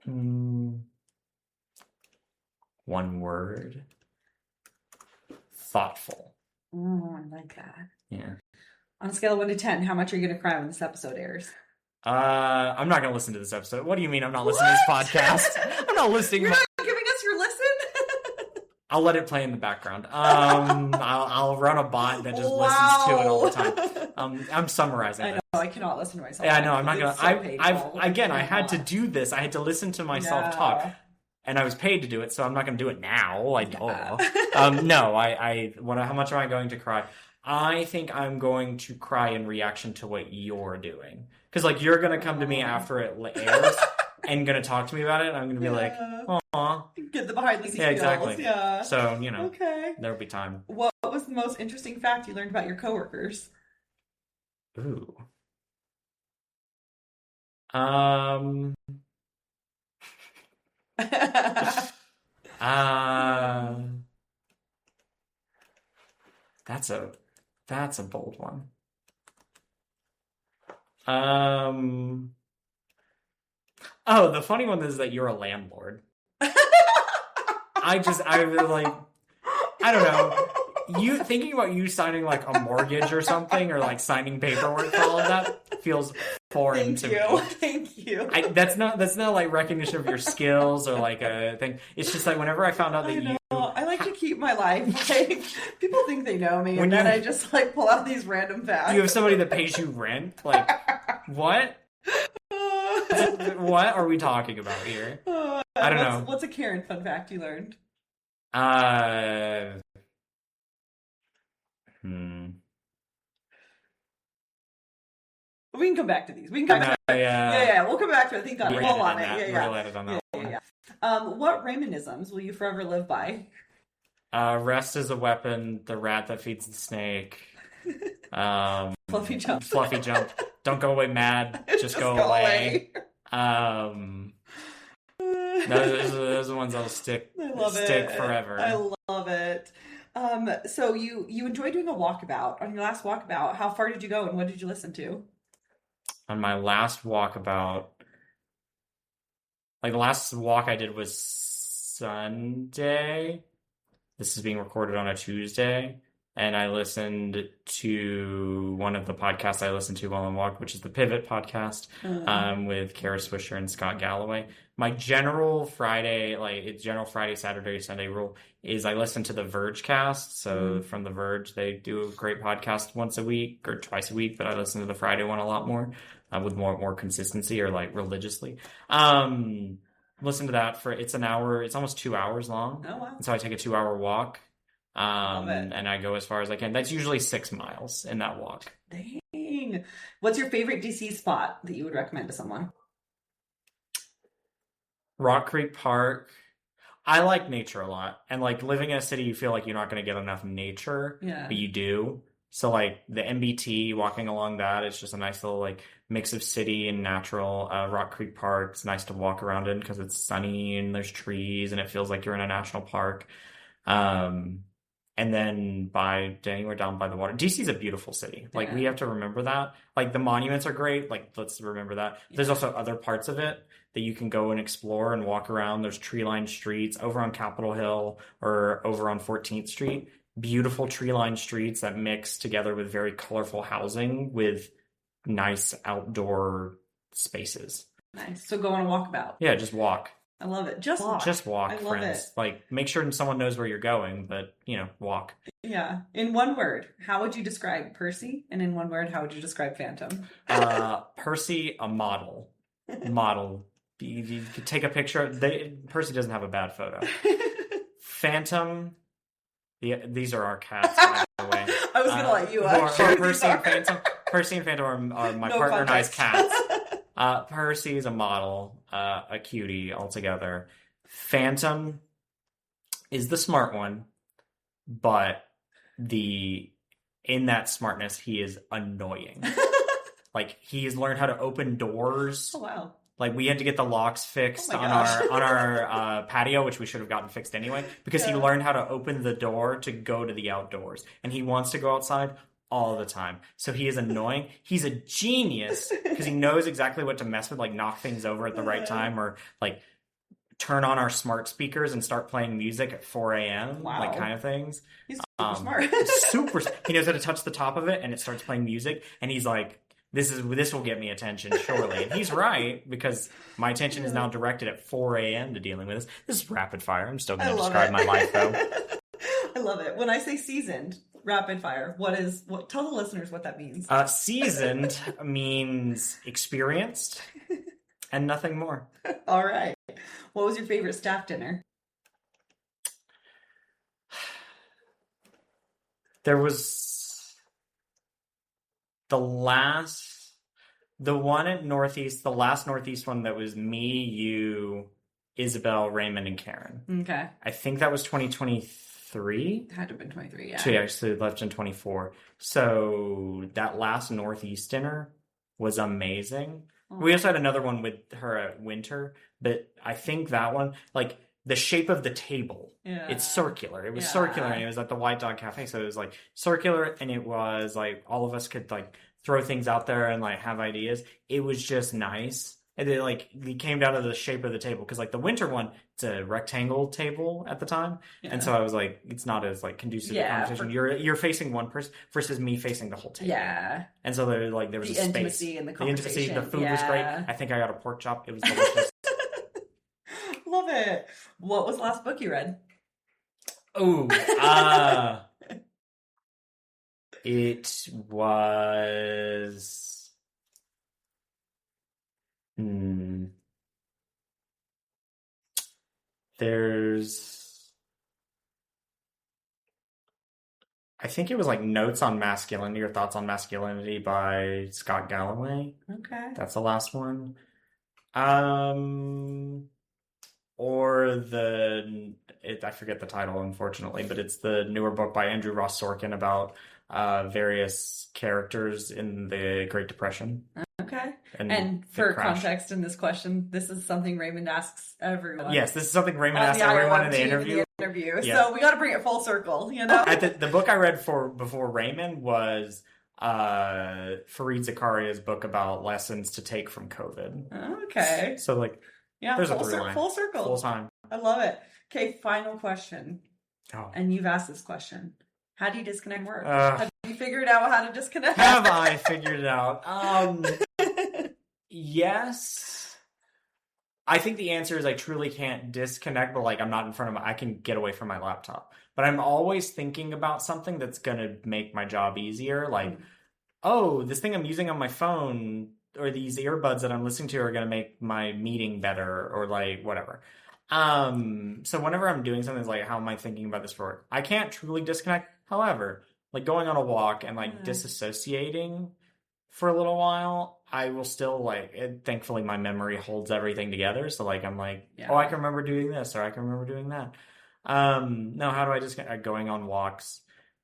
One word. Thoughtful. Oh, I like that. Yeah. On a scale of 1 to 10, how much are you going to cry when this episode airs? I'm not going to listen to this episode. What do you mean I'm not listening to this podcast? I'm not listening. You're not giving us your listen? I'll let it play in the background. I'll run a bot that just listens to it all the time. I'm summarizing. I know. I cannot listen to myself. Yeah, I know. I'm not going to. I had to do this. I had to listen to myself talk, and I was paid to do it, so I'm not going to do it now. No. How much am I going to cry? I think I'm going to cry in reaction to what you're doing, because like you're going to come to me after it airs and going to talk to me about it. And I'm going to be like, "Aw." Get the behind the scenes. Yeah, exactly. Yeah. So okay. There'll be time. What was the most interesting fact you learned about your coworkers? Ooh. That's a bold one. Oh, the funny one is that you're a landlord. I don't know. You thinking about you signing like a mortgage or something, or like signing paperwork for all of that feels foreign to me. Thank you. That's not like recognition of your skills or like a thing. It's just like whenever I found out that I like to keep my life. Like people think they know me, and then I just like pull out these random facts. You have somebody that pays you rent. Like what? What are we talking about here? I don't know. What's a Karen fun fact you learned? We can come back to these. We can come back. Yeah. We'll come back to it. Think on it. Hold on it. Yeah. What Raymonisms will you forever live by? Rest is a weapon. The rat that feeds the snake. Fluffy jump. Fluffy jump. Don't go away mad. Just go away. Those are the ones that'll stick forever. I love it. So you enjoy doing a walkabout. On your last walkabout, how far did you go and what did you listen to? On my last walkabout, like the last walk I did was Sunday. This is being recorded on a Tuesday. And I listened to one of the podcasts I listened to while on walk, which is the Pivot podcast, with Kara Swisher and Scott Galloway. My general Friday, Saturday, Sunday rule is I listen to the Verge cast. So from the Verge, they do a great podcast once a week or twice a week, but I listen to the Friday one a lot more with more consistency or like religiously. Listen to that it's an hour. It's almost 2 hours long. Oh, wow. And so I take a 2-hour walk. And I go as far as I can. That's usually 6 miles in that walk. Dang. What's your favorite DC spot that you would recommend to someone? Rock Creek Park. I like nature a lot. And like living in a city, you feel like you're not going to get enough nature, Yeah. but you do. So like the MBT, walking along that, it's just a nice little like mix of city and natural. Rock Creek Park, it's nice to walk around in because it's sunny and there's trees and it feels like you're in a national park. Um, and then by anywhere down by the water. DC's a beautiful city. Like we Yeah. have to remember that. Like the monuments are great. Like let's remember that. There's also other parts of it that you can go and explore and walk around. There's tree-lined streets over on Capitol Hill or over on 14th Street. Beautiful tree-lined streets that mix together with very colorful housing with nice outdoor spaces. Nice. So go on a walkabout. Yeah, just walk. I love it. Just walk. Just walk, I love friends. it. Like, make sure someone knows where you're going, but, walk. Yeah. In one word, how would you describe Percy? And in one word, how would you describe Phantom? Percy, a model. Model. You could take a picture. Percy doesn't have a bad photo. Phantom, these are our cats, by the way. I was going to let you share these Percy and Phantom are my No partner and I's context. cats. Percy is a model, a cutie altogether. Phantom is the smart one, but in that smartness, he is annoying. Like he's learned how to open doors. Oh, wow. Like we had to get the locks fixed Oh my on gosh. our patio, which we should have gotten fixed anyway, because he Yeah. learned how to open the door to go to the outdoors, and he wants to go outside all the time. So he is annoying. He's a genius because he knows exactly what to mess with, like knock things over at the right time, or like turn on our smart speakers and start playing music at 4 a.m. Wow. like kind of things. He's super smart. He knows how to touch the top of it and it starts playing music, and he's like, this will get me attention surely. And he's right, because my attention is now directed at 4 a.m. to dealing with this. This is rapid fire. I'm still going to describe my life though. I love it. When I say seasoned, rapid fire, tell the listeners what that means. Seasoned means experienced and nothing more. All right. What was your favorite staff dinner? There was the one at Northeast, the last Northeast one that was me, you, Isabel, Raymond, and Karen. Okay. I think that was 2023. Had to have been 23, yeah. So yeah, actually left in 24. So that last Northeast dinner was amazing. Oh. We also had another one with her at Winter, but I think that one, like the shape of the table, it's circular. It was circular, and it was at the White Dog Cafe, so it was like circular, and it was like all of us could like throw things out there and like have ideas. It was just nice. And then like it came down to the shape of the table, because like the Winter one, it's a rectangle table at the time, and so I was like, it's not as like conducive to conversation. You're facing one person versus me facing the whole table. Yeah. And so there was The a space. intimacy and the conversation. The food was great. I think I got a pork chop. It was delicious. Love it. What was the last book you read? Oh, it was. I think it was like Notes on Masculinity or Thoughts on Masculinity by Scott Galloway. Okay. That's the last one. Or I forget the title, unfortunately, but it's the newer book by Andrew Ross Sorkin about various characters in the Great Depression. Okay. And And the for crash. context in this question, this is something Raymond asks everyone. Yes, this is something Raymond on asked the everyone IOM in the team interview. Yeah. So we got to bring it full circle, The book I read before Raymond was Fareed Zakaria's book about lessons to take from COVID. Okay. So like, Yeah, there's a full, through line. full circle. Full time. I love it. Okay, final question. Oh. And you've asked this question. How do you disconnect work? Uh, Have you figured out how to disconnect? Have I figured it out? Yes. I think the answer is I truly can't disconnect, but like I'm not in front of I can get away from my laptop. But I'm always thinking about something that's going to make my job easier. Like, oh, this thing I'm using on my phone or these earbuds that I'm listening to are going to make my meeting better, or like whatever. So whenever I'm doing something, it's like, how am I thinking about this for work? I can't truly disconnect. However, like going on a walk and like disassociating for a little while, I will still thankfully my memory holds everything together. So like, I'm like, Yeah. oh, I can remember doing this or I can remember doing that. No, how do I just going on walks,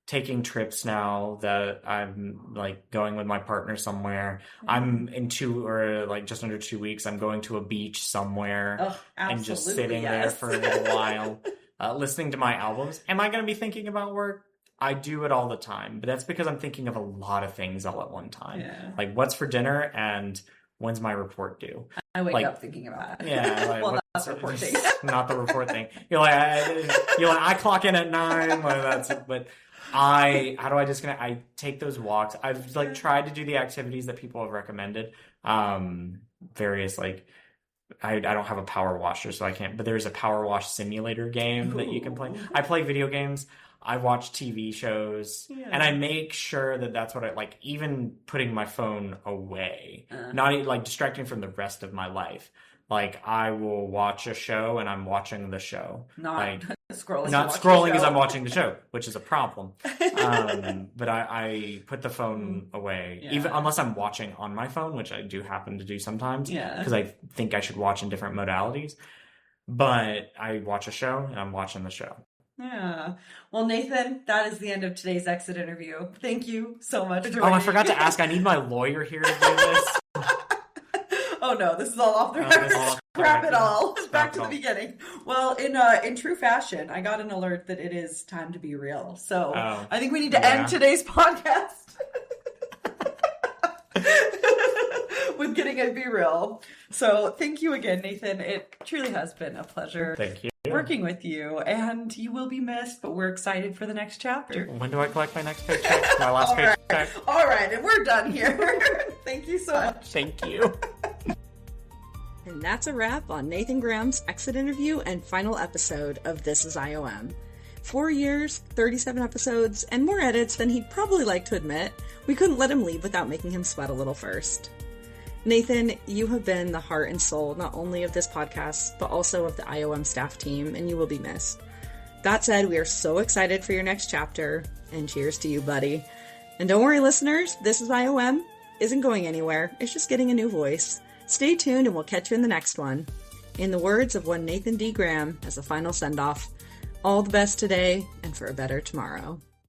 taking trips now that I'm like going with my partner somewhere. I'm in just under 2 weeks, I'm going to a beach somewhere and just sitting there for a little while, listening to my albums. Am I going to be thinking about work? I do it all the time, but that's because I'm thinking of a lot of things all at one time. Yeah. Like what's for dinner and when's my report due? I wake up thinking about it. Yeah. Like, well, that's the report thing. Not the report thing. I clock in at 9. But how do I disconnect? I take those walks. I've tried to do the activities that people have recommended. Various I don't have a power washer, so I can't, but there's a power wash simulator game that you can play. I play video games. I watch TV shows, and I make sure that that's what I like, even putting my phone away, not distracting from the rest of my life. Like I will watch a show and I'm watching the show. Not scrolling. Not scrolling as I'm watching the show, which is a problem. But I put the phone away, even unless I'm watching on my phone, which I do happen to do sometimes, because I think I should watch in different modalities. But I watch a show and I'm watching the show. Yeah. Well, Nathan, that is the end of today's exit interview. Thank you so much. I forgot to ask. I need my lawyer here to do this. Oh no, this is all off the record. Scrap it all. Back to the beginning. Well, in true fashion, I got an alert that it is time to be real. So I think we need to end today's podcast with getting a be real. So thank you again, Nathan. It truly has been a pleasure. Thank you. Working with you, and you will be missed, but we're excited for the next chapter. When do I collect my next paycheck? My last paycheck? All right, and we're done here. Thank you so much. Thank you. And that's a wrap on Nathan Graham's exit interview and final episode of This is IOM. 4 years, 37 episodes, and more edits than he'd probably like to admit. We couldn't let him leave without making him sweat a little first. Nathan, you have been the heart and soul not only of this podcast, but also of the IOM staff team, and you will be missed. That said, we are so excited for your next chapter, and cheers to you, buddy. And don't worry, listeners, This is IOM isn't going anywhere. It's just getting a new voice. Stay tuned, and we'll catch you in the next one. In the words of one Nathan D. Graham as a final send-off, all the best today, and for a better tomorrow.